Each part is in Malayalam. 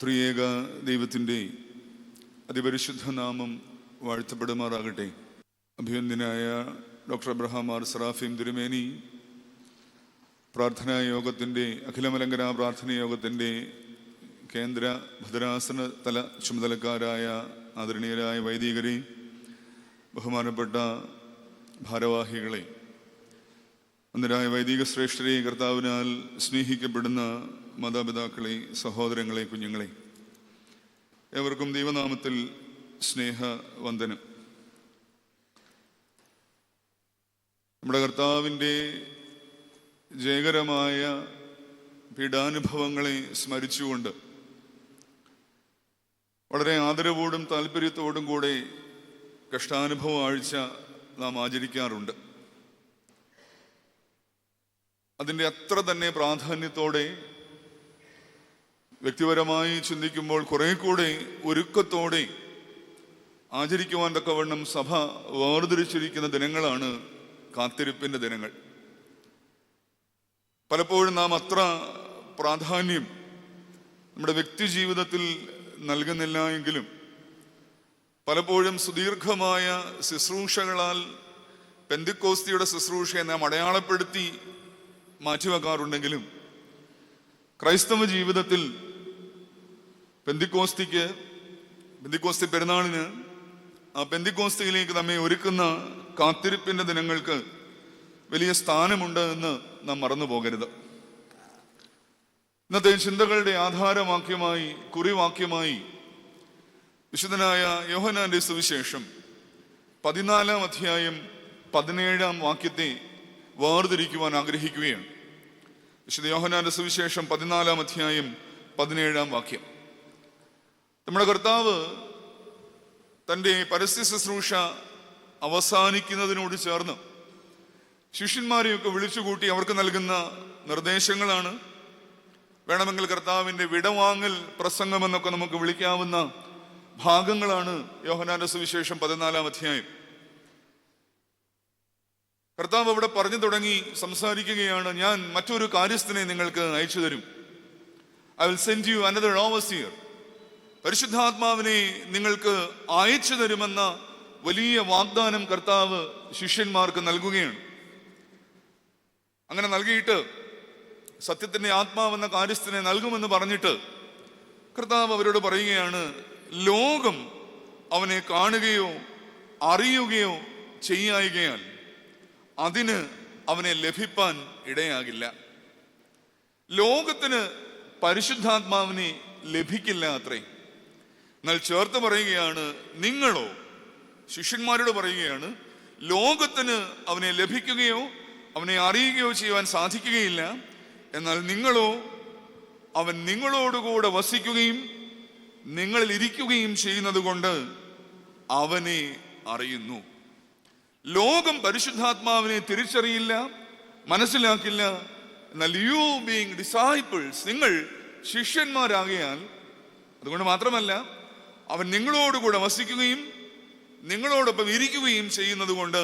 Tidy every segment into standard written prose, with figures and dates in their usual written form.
ത്രിയേക ദൈവത്തിൻ്റെ അതിപരിശുദ്ധ നാമം വാഴ്ത്തപ്പെടുമാറാകട്ടെ. അഭിനന്ദനായ ഡോക്ടർ അബ്രഹാം ആർ സറാഫീം തിരുമേനി പ്രാർത്ഥനാ യോഗത്തിൻ്റെ അഖിലമലങ്കര പ്രാർത്ഥനാ യോഗത്തിൻ്റെ കേന്ദ്ര ഭദ്രാസന തല ചുമതലക്കാരായ ആദരണീയരായ വൈദികരെ, ബഹുമാനപ്പെട്ട ഭാരവാഹികളെ, അന്നരായ വൈദിക ശ്രേഷ്ഠരെ, കർത്താവിനാൽ സ്നേഹിക്കപ്പെടുന്ന മാതാപിതാക്കളെ, സഹോദരങ്ങളെ, കുഞ്ഞുങ്ങളെ, ഏവർക്കും ദൈവനാമത്തിൽ സ്നേഹവന്ദനം. നമ്മുടെ കർത്താവിൻ്റെ ജയകരമായ പീഡാനുഭവങ്ങളെ സ്മരിച്ചുകൊണ്ട് വളരെ ആദരവോടും താല്പര്യത്തോടും കൂടെ കഷ്ടാനുഭവ ആഴ്ച നാം ആചരിക്കാറുണ്ട്. അതിൻ്റെ അത്ര തന്നെ പ്രാധാന്യത്തോടെ വ്യക്തിപരമായി ചിന്തിക്കുമ്പോൾ കുറെ കൂടെ ഒരുക്കത്തോടെ ആചരിക്കുവാൻ തക്കവണ്ണം സഭ വേർതിരിച്ചിരിക്കുന്ന ദിനങ്ങളാണ് കാത്തിരിപ്പിൻ്റെ ദിനങ്ങൾ. പലപ്പോഴും നാം അത്ര പ്രാധാന്യം നമ്മുടെ വ്യക്തി ജീവിതത്തിൽ നൽകുന്നില്ല എങ്കിലും പലപ്പോഴും സുദീർഘമായ ശുശ്രൂഷകളാൽ പെന്തിക്കോസ്തിയുടെ ശുശ്രൂഷയെ നാം അടയാളപ്പെടുത്തി മാറ്റിവെക്കാറുണ്ടെങ്കിലും ക്രൈസ്തവ ജീവിതത്തിൽ പെന്തിക്കോസ്തി പെരുന്നാളിന് ആ പെന്തിക്കോസ്തിയിലേക്ക് നമ്മെ ഒരുക്കുന്ന കാത്തിരിപ്പിന്റെ ദിനങ്ങൾക്ക് വലിയ സ്ഥാനമുണ്ട് എന്ന് നാം മറന്നു പോകരുത്. ഇന്നത്തെ ചിന്തകളുടെ ആധാരവാക്യമായി, കുറിവാക്യമായി വിശുദ്ധനായ യോഹന്നാന്റെ സുവിശേഷം 14 അധ്യായം 17 വാക്യത്തെ വേർതിരിക്കുവാൻ ആഗ്രഹിക്കുകയാണ്. വിശുദ്ധ യോഹന്നാന്റെ സുവിശേഷം 14 അധ്യായം 17 വാക്യം. നമ്മുടെ കർത്താവ് തൻ്റെ പരസ്യ ശുശ്രൂഷ അവസാനിക്കുന്നതിനോട് ചേർന്ന് ശിഷ്യന്മാരെയൊക്കെ വിളിച്ചുകൂട്ടി അവർക്ക് നൽകുന്ന നിർദ്ദേശങ്ങളാണ്. വേണമെങ്കിൽ കർത്താവിൻ്റെ വിടവാങ്ങൽ പ്രസംഗമെന്നൊക്കെ നമുക്ക് വിളിക്കാവുന്ന ഭാഗങ്ങളാണ് യോഹന്നാന്റെ സുവിശേഷം 14 അധ്യായം. കർത്താവ് അവിടെ പറഞ്ഞു തുടങ്ങി സംസാരിക്കുകയാണ്. ഞാൻ മറ്റൊരു കാര്യസ്ഥനെ നിങ്ങൾക്ക് അയച്ചു തരും. I will send you another overseer. പരിശുദ്ധാത്മാവിനെ നിങ്ങൾക്ക് അയച്ചു തരുമെന്ന വലിയ വാഗ്ദാനം കർത്താവ് ശിഷ്യന്മാർക്ക് നൽകുകയാണ്. അങ്ങനെ നൽകിയിട്ട് സത്യത്തിന്റെ ആത്മാവെന്ന കാര്യസ്ഥനെ നൽകുമെന്ന് പറഞ്ഞിട്ട് കർത്താവ് അവരോട് പറയുകയാണ്, ലോകം അവനെ കാണുകയോ അറിയുകയോ ചെയ്യായികയാൽ അതിന് അവനെ ലഭിപ്പാൻ ഇടയാകില്ല. ലോകത്തിന് പരിശുദ്ധാത്മാവിനെ ലഭിക്കില്ല അത്രേ. എന്നാൽ ചേർത്ത് പറയുകയാണ്, നിങ്ങളോ, ശിഷ്യന്മാരോട് പറയുകയാണ്, ലോകത്തിന് അവനെ ലഭിക്കുകയോ അവനെ അറിയുകയോ ചെയ്യുവാൻ സാധിക്കുകയില്ല. എന്നാൽ നിങ്ങളോ, അവൻ നിങ്ങളോടുകൂടെ വസിക്കുകയും നിങ്ങളിൽ ഇരിക്കുകയും ചെയ്യുന്നത് കൊണ്ട് അവനെ അറിയുന്നു. ലോകം പരിശുദ്ധാത്മാവിനെ തിരിച്ചറിയില്ല, മനസ്സിലാക്കില്ല. എന്നാൽ യു ബീയിങ് ഡിസൈപ്പിൾസ്, നിങ്ങൾ ശിഷ്യന്മാരാകിയാൽ, അതുകൊണ്ട് മാത്രമല്ല അവൻ നിങ്ങളോടുകൂടെ വസിക്കുകയും നിങ്ങളോടൊപ്പം ഇരിക്കുകയും ചെയ്യുന്നത് കൊണ്ട്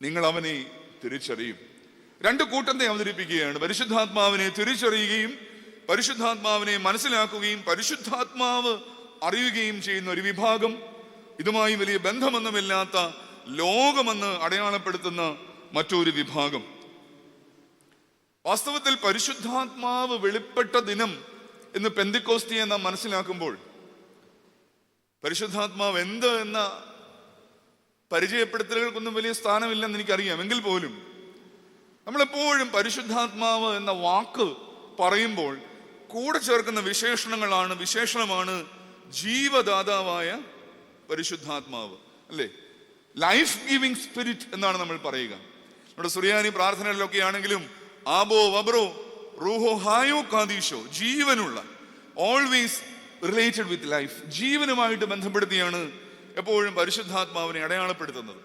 നിങ്ങൾ അവനെ തിരിച്ചറിയും. രണ്ട് കൂട്ടത്തെ അവതരിപ്പിക്കുകയാണ്. പരിശുദ്ധാത്മാവിനെ തിരിച്ചറിയുകയും പരിശുദ്ധാത്മാവിനെ മനസ്സിലാക്കുകയും പരിശുദ്ധാത്മാവ് അറിയുകയും ചെയ്യുന്ന ഒരു വിഭാഗം, ഇതുമായി വലിയ ബന്ധമൊന്നുമില്ലാത്ത ലോകമെന്ന് അടയാളപ്പെടുത്തുന്ന മറ്റൊരു വിഭാഗം. വാസ്തവത്തിൽ പരിശുദ്ധാത്മാവ് വെളിപ്പെട്ട ദിനം എന്ന് പെന്തിക്കോസ്തിയെ നാം മനസ്സിലാക്കുമ്പോൾ പരിശുദ്ധാത്മാവ് എന്ത് എന്ന പരിചയപ്പെടുത്തലുകൾക്കൊന്നും വലിയ സ്ഥാനമില്ലെന്ന് എനിക്കറിയാം. എങ്കിൽ പോലും നമ്മളെപ്പോഴും പരിശുദ്ധാത്മാവ് എന്ന വാക്ക് പറയുമ്പോൾ കൂടെ ചേർക്കുന്ന വിശേഷണമാണ് ജീവദാതാവായ പരിശുദ്ധാത്മാവ്, അല്ലേ? ലൈഫ് ഗിവിംഗ് സ്പിരിറ്റ് എന്നാണ് നമ്മൾ പറയുക. നമ്മുടെ സുറിയാനി പ്രാർത്ഥനകളിലൊക്കെ ആണെങ്കിലും ആബോ വബ്രോ റൂഹോ ഹായോ കാദീശോ, ജീവനുള്ള, ഓൾവേസ് റിലേറ്റഡ് വിത്ത് ലൈഫ്, ജീവനുമായിട്ട് ബന്ധപ്പെടുത്തിയാണ് എപ്പോഴും പരിശുദ്ധാത്മാവിനെ അടയാളപ്പെടുത്തുന്നത്.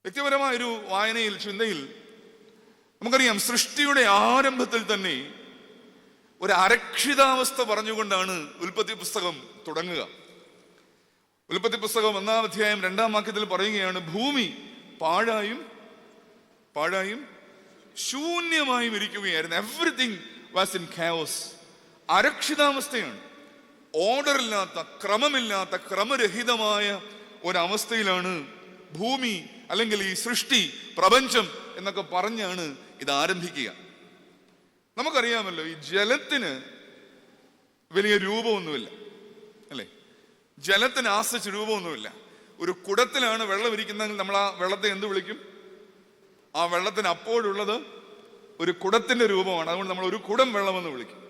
വ്യക്തിപരമായൊരു വായനയിൽ, ചിന്തയിൽ നമുക്കറിയാം, സൃഷ്ടിയുടെ ആരംഭത്തിൽ തന്നെ ഒരു അരക്ഷിതാവസ്ഥ പറഞ്ഞുകൊണ്ടാണ് ഉൽപ്പത്തി പുസ്തകം തുടങ്ങുക. ഉൽപ്പത്തി പുസ്തകം 1 അധ്യായം 2 വാക്യത്തിൽ പറയുകയാണ്, ഭൂമി പാഴായും ശൂന്യമായും ഇരിക്കുകയായിരുന്നു. Everything was in chaos. അരക്ഷിതാവസ്ഥയാണ്. ഓർഡറില്ലാത്ത, ക്രമമില്ലാത്ത, ക്രമരഹിതമായ ഒരവസ്ഥയിലാണ് ഭൂമി അല്ലെങ്കിൽ ഈ സൃഷ്ടി, പ്രപഞ്ചം എന്നൊക്കെ പറഞ്ഞാണ് ഇത് ആരംഭിക്കുക. നമുക്കറിയാമല്ലോ, ഈ ജലത്തിന് വലിയ രൂപമൊന്നുമില്ല, അല്ലേ? ജലത്തിന് ആശ്രയിച്ച് രൂപമൊന്നുമില്ല. ഒരു കുടത്തിലാണ് വെള്ളം ഇരിക്കുന്നതെങ്കിൽ നമ്മൾ ആ വെള്ളത്തെ എന്ത് വിളിക്കും? ആ വെള്ളത്തിന് അപ്പോഴുള്ളത് ഒരു കുടത്തിന്റെ രൂപമാണ്. അതുകൊണ്ട് നമ്മൾ ഒരു കുടം വെള്ളമെന്ന് വിളിക്കും.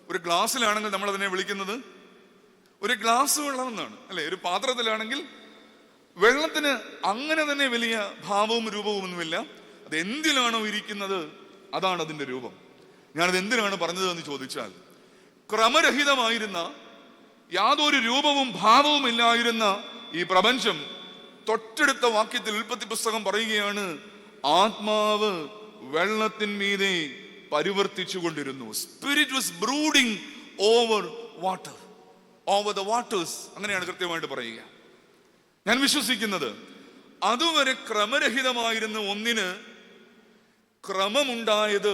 ഒരു ഗ്ലാസ്സിലാണെങ്കിൽ നമ്മൾ അതിനെ വിളിക്കുന്നത് ഒരു ഗ്ലാസ് വെള്ളം എന്നാണ്, അല്ലെ? ഒരു പാത്രത്തിലാണെങ്കിൽ വെള്ളത്തിന് അങ്ങനെ തന്നെ വലിയ ഭാവവും രൂപവും ഒന്നുമില്ല. അത് എന്തിലാണോ ഇരിക്കുന്നത് അതാണ് അതിന്റെ രൂപം. ഞാനത് എന്തിനാണ് പറഞ്ഞത് എന്ന് ചോദിച്ചാൽ, ക്രമരഹിതമായിരുന്ന, യാതൊരു രൂപവും ഭാവവും ഇല്ലായിരുന്ന ഈ പ്രപഞ്ചം തൊട്ടടുത്ത വാക്യത്തിൽ ഉൽപ്പത്തി പുസ്തകം പറയുകയാണ്, ആത്മാവ് വെള്ളത്തിന്മീതെ പരിവർത്തിച്ചു കൊണ്ടിരുന്നു. Spirit was brooding over water, over the waters. അങ്ങനെയാണ് കൃത്യമായിട്ട് പറയുക. ഞാൻ വിശ്വസിക്കുന്നത് അതുവരെ ക്രമരഹിതമായിരുന്ന ഒന്നിന് ക്രമമുണ്ടായത്,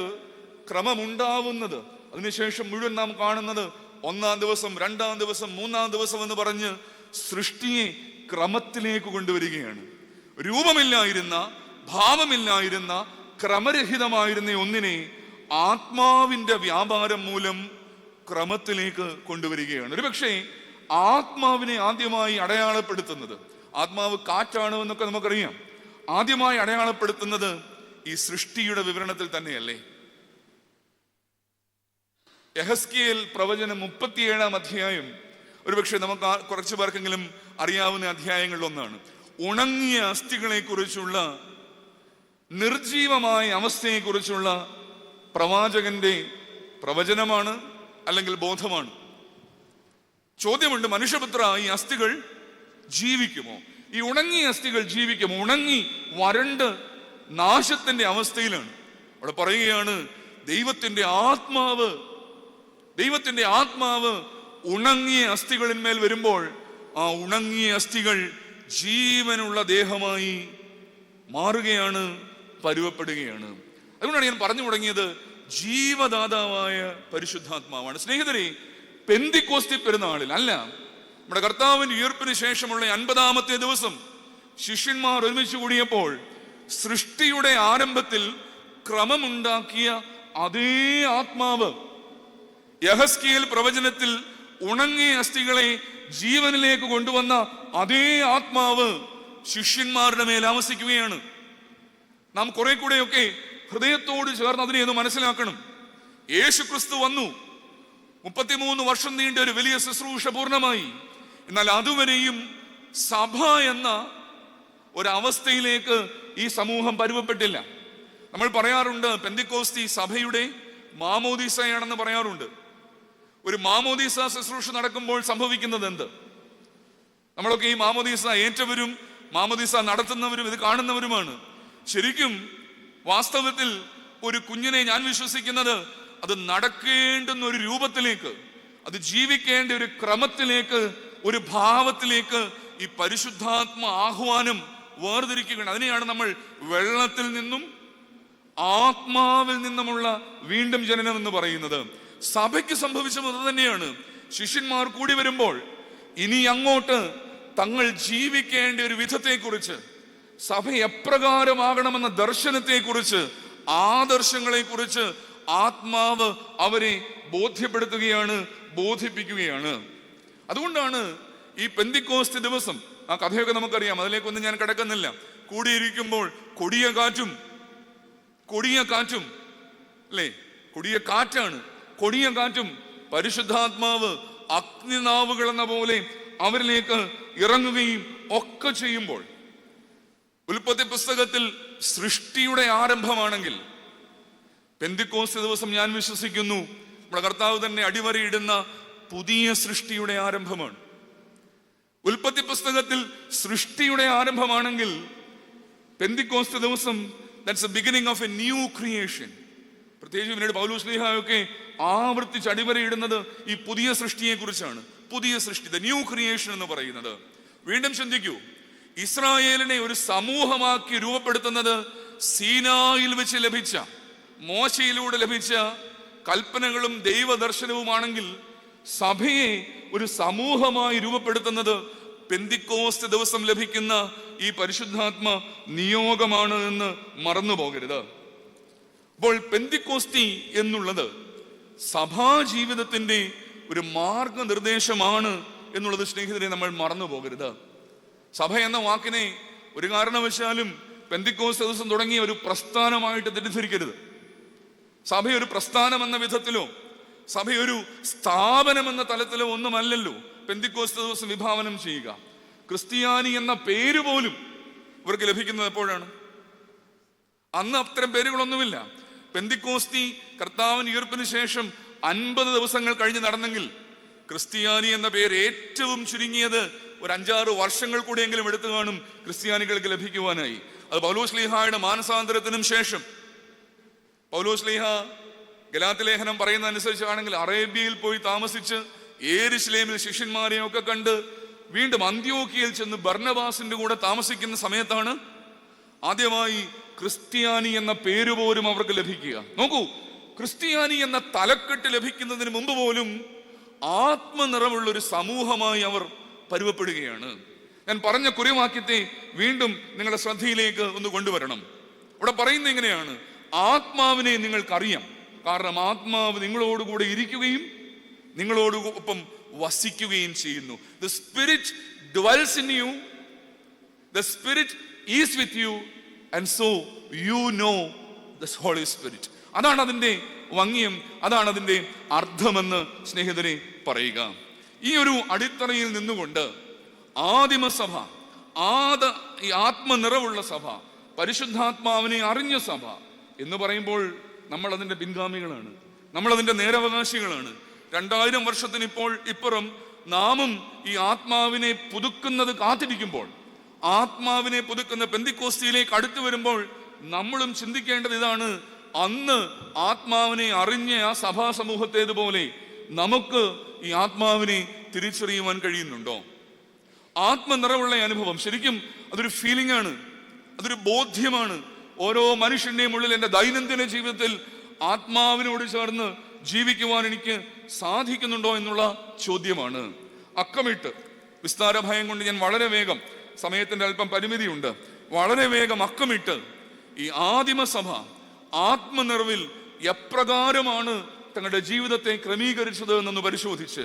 ക്രമമുണ്ടാവുന്നത്, അതിനുശേഷം മുഴുവൻ നാം കാണുന്നത് ഒന്നാം ദിവസം, രണ്ടാം ദിവസം, മൂന്നാം ദിവസം എന്ന് പറഞ്ഞ് സൃഷ്ടിയെ ക്രമത്തിലേക്ക് കൊണ്ടുവരികയാണ്. രൂപമില്ലായിരുന്ന, ഭാവമില്ലായിരുന്ന, ക്രമരഹിതമായിരുന്ന ഒന്നിനെ ആത്മാവിന്റെ വ്യാപാരം മൂലം ക്രമത്തിലേക്ക് കൊണ്ടുവരികയാണ്. ഒരുപക്ഷെ ആത്മാവിനെ ആദ്യമായി അടയാളപ്പെടുത്തുന്നത്, ആത്മാവ് കാറ്റാണ് എന്നൊക്കെ നമുക്കറിയാം, ആദ്യമായി അടയാളപ്പെടുത്തുന്നത് ഈ സൃഷ്ടിയുടെ വിവരണത്തിൽ തന്നെയല്ലേ? യെഹെസ്കേൽ പ്രവചനം 37-ാം അധ്യായം ഒരുപക്ഷെ നമുക്ക് കുറച്ചു പേർക്കെങ്കിലും അറിയാവുന്ന അധ്യായങ്ങളിൽ ഒന്നാണ്. ഉണങ്ങിയ അസ്ഥികളെ കുറിച്ചുള്ള, നിർജീവമായ അവസ്ഥയെ കുറിച്ചുള്ള പ്രവാചകന്റെ പ്രവചനമാണ്, അല്ലെങ്കിൽ ബോധമാണ്. ചോദ്യമുണ്ട്, മനുഷ്യപുത്ര, ഈ അസ്ഥികൾ ജീവിക്കുമോ? ഈ ഉണങ്ങിയ അസ്ഥികൾ ജീവിക്കുമോ? ഉണങ്ങി വരണ്ട് നാശത്തിന്റെ അവസ്ഥയിലാണ്. അവിടെ പറയുകയാണ്, ദൈവത്തിന്റെ ആത്മാവ് ഉണങ്ങിയ അസ്ഥികളിന്മേൽ വരുമ്പോൾ ആ ഉണങ്ങിയ അസ്ഥികൾ ജീവനുള്ള ദേഹമായി മാറുകയാണ്, പരുവപ്പെടുകയാണ്. അതുകൊണ്ടാണ് ഞാൻ പറഞ്ഞു തുടങ്ങിയത്, ജീവദാതാവായ പരിശുദ്ധാത്മാവാണ്. സ്നേഹിതരെ, പെന്തിക്കോസ്തി പെരുന്നാളിൽ അല്ല, നമ്മുടെ കർത്താവിന്റെ ഉയർപ്പിന് ശേഷമുള്ള 50-ാമത്തെ ദിവസം ശിഷ്യന്മാർ ഒരുമിച്ച് കൂടിയപ്പോൾ സൃഷ്ടിയുടെ ആരംഭത്തിൽ ക്രമമുണ്ടാക്കിയ അതേ ആത്മാവ്, യെഹെസ്കേൽ പ്രവചനത്തിൽ ഉണങ്ങിയ അസ്ഥികളെ ജീവനിലേക്ക് കൊണ്ടുവന്ന അതേ ആത്മാവ് ശിഷ്യന്മാരുടെ മേൽ ആവസിക്കുകയാണ്. നാം കുറെ കൂടെയൊക്കെ ഹൃദയത്തോട് ചേർന്ന് അതിനെ ഒന്ന് മനസ്സിലാക്കണം. യേശു ക്രിസ്തു വന്നു, 33 വർഷം നീണ്ട ഒരു വലിയ ശുശ്രൂഷ പൂർണ്ണമായി. എന്നാൽ അതുവരെയും സഭ എന്ന ഒരവസ്ഥയിലേക്ക് ഈ സമൂഹം പരുവപ്പെട്ടില്ല. നമ്മൾ പറയാറുണ്ട്, പെന്തിക്കോസ്തി സഭയുടെ മാമോദീസയാണെന്ന് പറയാറുണ്ട്. ഒരു മാമോദീസ ശുശ്രൂഷ നടക്കുമ്പോൾ സംഭവിക്കുന്നത് എന്ത്? നമ്മളൊക്കെ ഈ മാമോദീസ ഏറ്റവരും മാമോദീസ നടത്തുന്നവരും ഇത് കാണുന്നവരുമാണ്. ശരിക്കും വാസ്തവത്തിൽ ഒരു കുഞ്ഞിനെ ഞാൻ വിശ്വസിക്കുന്നത് അത് നടക്കേണ്ടുന്ന ഒരു രൂപത്തിലേക്ക്, അത് ജീവിക്കേണ്ട ഒരു ക്രമത്തിലേക്ക്, ഒരു ഭാവത്തിലേക്ക് ഈ പരിശുദ്ധാത്മ ആഹ്വാനം വേർതിരിക്കുകയാണ്. അതിനെയാണ് നമ്മൾ വെള്ളത്തിൽ നിന്നും ആത്മാവിൽ നിന്നുമുള്ള വീണ്ടും ജനനം എന്ന് പറയുന്നത്. സഭയ്ക്ക് സംഭവിച്ചത് അത് തന്നെയാണ്. ശിഷ്യന്മാർ കൂടി വരുമ്പോൾ ഇനി അങ്ങോട്ട് തങ്ങൾ ജീവിക്കേണ്ട ഒരു വിധത്തെക്കുറിച്ച്, സഭ എപ്രകാരമാകണമെന്ന ദർശനത്തെക്കുറിച്ച്, ആദർശങ്ങളെക്കുറിച്ച് ആത്മാവ് അവരെ ബോധ്യപ്പെടുത്തുകയാണ്, ബോധിപ്പിക്കുകയാണ്. അതുകൊണ്ടാണ് ഈ പെന്തിക്കോസ്തി ദിവസം, ആ കഥയൊക്കെ നമുക്കറിയാം, അതിലേക്കൊന്നും ഞാൻ കിടക്കുന്നില്ല. കൂടിയിരിക്കുമ്പോൾ കൊടിയ കാറ്റും അല്ലേ, കൊടിയ കാറ്റാണ്, കൊടിയ കാറ്റും പരിശുദ്ധാത്മാവ് അഗ്നിനാവുകൾ എന്ന പോലെ അവരിലേക്ക് ഇറങ്ങുകയും ഒക്കെ ചെയ്യുമ്പോൾ, ഉൽപ്പത്തി പുസ്തകത്തിൽ സൃഷ്ടിയുടെ ആരംഭമാണെങ്കിൽ പെന്തിക്കോസ്തി ദിവസം ഞാൻ വിശ്വസിക്കുന്നു നമ്മുടെ കർത്താവ് തന്നെ അടിവരയിടുന്ന പുതിയ സൃഷ്ടിയുടെ ആരംഭമാണ്. ഉൽപ്പത്തി പുസ്തകത്തിൽ സൃഷ്ടിയുടെ ആരംഭമാണെങ്കിൽ പെന്തിക്കോസ്തി ദിവസം that's A beginning of A new creation. പ്രത്യേകിച്ച് പിന്നീട് പൗലോസ് ശ്ലീഹായൊക്കെ ആവർത്തിച്ച് അടിവരയിടുന്നത് ഈ പുതിയ സൃഷ്ടിയെ കുറിച്ചാണ്. പുതിയ സൃഷ്ടി, ദ ന്യൂ ക്രിയേഷൻ എന്ന് പറയുന്നത്. വീണ്ടും ചിന്തിക്കൂ, ഇസ്രായേലിനെ ഒരു സമൂഹമാക്കി രൂപപ്പെടുത്തുന്നത് സീനായിൽ വെച്ച് ലഭിച്ച, മോശയിലൂടെ ലഭിച്ച കൽപ്പനകളും ദൈവദർശനവുമാണെങ്കിൽ സഭയെ ഒരു സമൂഹമായി രൂപപ്പെടുത്തുന്നത് പെന്തിക്കോസ്ത് ദിവസം ലഭിക്കുന്ന ഈ പരിശുദ്ധാത്മ നിയോഗമാണ് എന്ന് മറന്നു പോകരുത്. അപ്പോൾ പെന്തിക്കോസ്തി എന്നുള്ളത് സഭാ ജീവിതത്തിന്റെ ഒരു മാർഗനിർദ്ദേശമാണ് എന്നുള്ളത് സ്നേഹിതരെ നമ്മൾ മറന്നു പോകരുത്. സഭ എന്ന വാക്കിനെ ഒരു കാരണവശാലും പെന്തിക്കോസ്ത് ദിവസം തുടങ്ങിയ ഒരു പ്രസ്ഥാനമായിട്ട് തെറ്റിദ്ധരിക്കരുത്. സഭയൊരു പ്രസ്ഥാനം എന്ന വിധത്തിലോ സഭയൊരു സ്ഥാപനം എന്ന തലത്തിലോ ഒന്നുമല്ലല്ലോ പെന്തിക്കോസ്ത് ദിവസം വിഭാവനം ചെയ്യുക. ക്രിസ്ത്യാനി എന്ന പേര് പോലും ഇവർക്ക് ലഭിക്കുന്നത് എപ്പോഴാണ്? അന്ന് അത്തരം പേരുകളൊന്നുമില്ല. പെന്തിക്കോസ്തി കർത്താവിന് ഉയർപ്പിന് ശേഷം 50 ദിവസങ്ങൾ കഴിഞ്ഞ് നടന്നെങ്കിൽ ക്രിസ്ത്യാനി എന്ന പേര് ഏറ്റവും ചുരുങ്ങിയത് ഒരു 5-6 വർഷങ്ങൾ കൂടിയെങ്കിലും എടുത്തു കാണും ക്രിസ്ത്യാനികൾക്ക് ലഭിക്കുവാനായി. അത് പൗലോസ്ലീഹായുടെ മാനസാന്തരത്തിനും ശേഷം പൗലോസ്ലീഹ ഗലാത്യ ലേഖനം പറയുന്ന അനുസരിച്ചാണെങ്കിൽ അറേബ്യയിൽ പോയി താമസിച്ച് യെരൂശലേമിൽ ശിഷ്യന്മാരെയൊക്കെ കണ്ട് വീണ്ടും അന്ത്യോക്യയിൽ ചെന്ന് ബർന്നബാസിന്റെ കൂടെ താമസിക്കുന്ന സമയത്താണ് ആദ്യമായി ക്രിസ്ത്യാനി എന്ന പേര് പോലും അവർക്ക് ലഭിക്കുക. നോക്കൂ, ക്രിസ്ത്യാനി എന്ന തലക്കെട്ട് ലഭിക്കുന്നതിന് മുമ്പ് പോലും ആത്മനിറവുള്ള ഒരു സമൂഹമായി അവർ പരുവപ്പെടുകയാണ്. ഞാൻ പറഞ്ഞ കുറിവാക്യത്തെ വീണ്ടും നിങ്ങളുടെ ശ്രദ്ധയിലേക്ക് ഒന്ന് കൊണ്ടുവരണം. ഇവിടെ പറയുന്നത് എങ്ങനെയാണ്? ആത്മാവിനെ നിങ്ങൾക്കറിയാം, കാരണം ആത്മാവ് നിങ്ങളോടുകൂടെ ഇരിക്കുകയും നിങ്ങളോടൊപ്പം വസിക്കുകയും ചെയ്യുന്നു. The Spirit dwells in you, the Spirit is with you, and so you know the Holy Spirit. അതാണ് അതിൻ്റെ ഭംഗിയും, അതാണ് അതിൻ്റെ അർത്ഥമെന്ന് സ്നേഹിതരെ പറയുക. ഈ ഒരു അടിത്തറയിൽ നിന്നുകൊണ്ട് ആദിമസഭ, ഈ ആത്മനിറവുള്ള സഭ, പരിശുദ്ധാത്മാവിനെ അറിഞ്ഞ സഭ എന്ന് പറയുമ്പോൾ നമ്മൾ അതിൻ്റെ പിൻഗാമികളാണ്, നമ്മൾ അതിൻ്റെ നേരവകാശികളാണ്. 2000 വർഷത്തിന് ഇപ്പുറം നാമും ഈ ആത്മാവിനെ പുതുക്കുന്നത് കാത്തിരിക്കുമ്പോൾ, ആത്മാവിനെ പുതുക്കുന്ന പെന്തിക്കോസ്തിയിലേക്ക് അടുത്തു വരുമ്പോൾ നമ്മളും ചിന്തിക്കേണ്ടത് ഇതാണ്: അന്ന് ആത്മാവിനെ അറിഞ്ഞ ആ സഭാ സമൂഹത്തേതുപോലെ നമുക്ക് ഈ ആത്മാവിനെ തിരിച്ചറിയുവാൻ കഴിയുന്നുണ്ടോ? ആത്മനിറവുള്ള അനുഭവം ശരിക്കും അതൊരു ഫീലിംഗ് ആണ്, അതൊരു ബോധ്യമാണ്. ഓരോ മനുഷ്യന്റെയും ഉള്ളിൽ എൻ്റെ ദൈനംദിന ജീവിതത്തിൽ ആത്മാവിനോട് ചേർന്ന് ജീവിക്കുവാൻ എനിക്ക് സാധിക്കുന്നുണ്ടോ എന്നുള്ള ചോദ്യമാണ്. അക്കമിട്ട് വിസ്താര ഭയം കൊണ്ട് ഞാൻ വളരെ വേഗം, സമയത്തിന്റെ അല്പം പരിമിതിയുണ്ട്, വളരെ വേഗം അക്കമിട്ട് ഈ ആദിമസഭ ആത്മനിറവിൽ എപ്രകാരമാണ് തങ്ങളുടെ ജീവിതത്തെ ക്രമീകരിച്ചത് എന്നൊന്ന് പരിശോധിച്ച്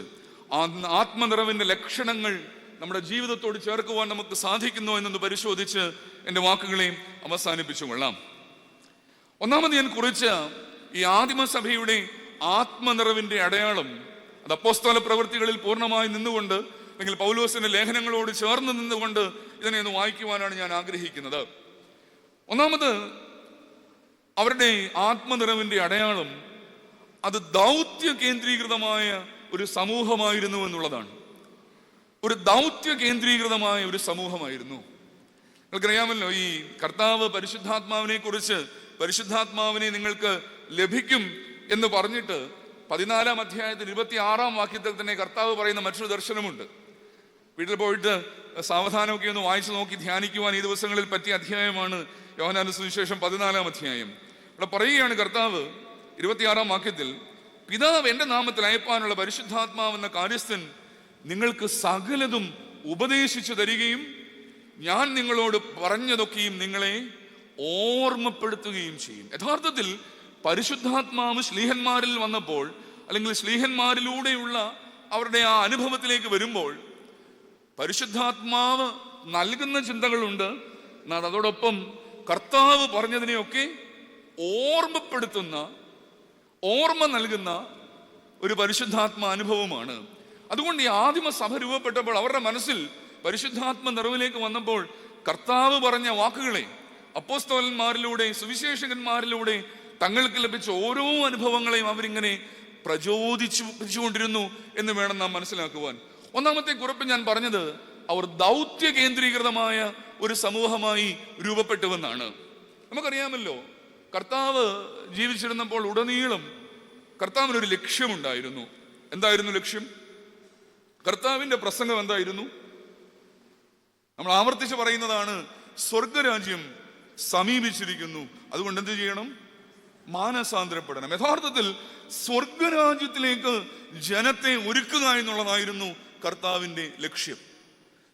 ആത്മനിറവിന്റെ ലക്ഷണങ്ങൾ നമ്മുടെ ജീവിതത്തോട് ചേർക്കുവാൻ നമുക്ക് സാധിക്കുന്നോ എന്നൊന്ന് പരിശോധിച്ച് എൻ്റെ വാക്കുകളെ അവസാനിപ്പിച്ചു കൊള്ളാം. ഒന്നാമത് ഞാൻ കുറിച്ച ഈ ആദിമസഭയുടെ ആത്മനിറവിന്റെ അടയാളം അത് അപ്പോസ്തല പ്രവൃത്തികളിൽ പൂർണ്ണമായി നിന്നുകൊണ്ട്, അല്ലെങ്കിൽ പൗലോസിന്റെ ലേഖനങ്ങളോട് ചേർന്ന് നിന്നുകൊണ്ട് ഇതിനെ ഒന്ന് വായിക്കുവാനാണ് ഞാൻ ആഗ്രഹിക്കുന്നത്. ഒന്നാമത് അവരുടെ ആത്മനിറവിന്റെ അടയാളം അത് ദൗത്യ കേന്ദ്രീകൃതമായ ഒരു സമൂഹമായിരുന്നു എന്നുള്ളതാണ്. ഒരു ദൗത്യ കേന്ദ്രീകൃതമായ ഒരു സമൂഹമായിരുന്നു. നിങ്ങൾക്കറിയാമല്ലോ, ഈ കർത്താവ് പരിശുദ്ധാത്മാവിനെ കുറിച്ച്, പരിശുദ്ധാത്മാവിനെ നിങ്ങൾക്ക് ലഭിക്കും എന്ന് പറഞ്ഞിട്ട് 14-ാം അധ്യായത്തിൽ 26-ാം വാക്യത്തിൽ തന്നെ കർത്താവ് പറയുന്ന മറ്റൊരു ദർശനമുണ്ട്. വീട്ടിൽ പോയിട്ട് സാവധാനമൊക്കെ ഒന്ന് വായിച്ചു നോക്കി ധ്യാനിക്കുവാൻ ഈ ദിവസങ്ങളിൽ പറ്റിയ അധ്യായമാണ് യോഹന്നാന്റെ സുവിശേഷം 14-ാം അധ്യായം. ഇവിടെ പറയുകയാണ് കർത്താവ് 26-ാം വാക്യത്തിൽ, പിതാവ് എൻ്റെ നാമത്തിൽ അയപ്പാനുള്ള പരിശുദ്ധാത്മാവെന്ന കാര്യസ്ഥൻ നിങ്ങൾക്ക് സകലതും ഉപദേശിച്ചു തരികയും ഞാൻ നിങ്ങളോട് പറഞ്ഞതൊക്കെയും നിങ്ങളെ ഓർമ്മപ്പെടുത്തുകയും ചെയ്യും. യഥാർത്ഥത്തിൽ പരിശുദ്ധാത്മാവ് ശ്ലീഹന്മാരിൽ വന്നപ്പോൾ, അല്ലെങ്കിൽ ശ്ലീഹന്മാരിലൂടെയുള്ള അവരുടെ ആ അനുഭവത്തിലേക്ക് വരുമ്പോൾ, പരിശുദ്ധാത്മാവ് നൽകുന്ന ചിന്തകളുണ്ട്, എന്നാൽ അതോടൊപ്പം കർത്താവ് പറഞ്ഞതിനെയൊക്കെ ഓർമ്മപ്പെടുത്തുന്ന, ഓർമ്മ നൽകുന്ന ഒരു പരിശുദ്ധാത്മ അനുഭവമാണ്. അതുകൊണ്ട് ഈ ആദിമസഭ രൂപപ്പെട്ടപ്പോൾ അവരുടെ മനസ്സിൽ പരിശുദ്ധാത്മ നിറവിലേക്ക് വന്നപ്പോൾ കർത്താവ് പറഞ്ഞ വാക്കുകളെ അപ്പോസ്തലന്മാരിലൂടെ, സുവിശേഷകന്മാരിലൂടെ തങ്ങൾക്ക് ലഭിച്ച ഓരോ അനുഭവങ്ങളെയും അവരിങ്ങനെ പ്രചോദിച്ചുകൊണ്ടിരുന്നു എന്ന് വേണം നാം മനസ്സിലാക്കുവാൻ. ഒന്നാമത്തെ കുറിപ്പ് ഞാൻ പറഞ്ഞത്, അവർ ദൗത്യ കേന്ദ്രീകൃതമായ ഒരു സമൂഹമായി രൂപപ്പെട്ടുവെന്നാണ്. നമുക്കറിയാമല്ലോ, കർത്താവ് ജീവിച്ചിരുന്നപ്പോൾ ഉടനീളം കർത്താവിനൊരു ലക്ഷ്യമുണ്ടായിരുന്നു. എന്തായിരുന്നു ലക്ഷ്യം? കർത്താവിന്റെ പ്രസംഗം എന്തായിരുന്നു? നമ്മൾ ആവർത്തിച്ച് പറയുന്നതാണ്, സ്വർഗരാജ്യം സമീപിച്ചിരിക്കുന്നു, അതുകൊണ്ട് എന്ത് ചെയ്യണം? മാനസാന്തരപ്പെടണം. യഥാർത്ഥത്തിൽ സ്വർഗരാജ്യത്തിലേക്ക് ജനത്തെ ഒരുക്കുക എന്നുള്ളതായിരുന്നു കർത്താവിന്റെ ലക്ഷ്യം.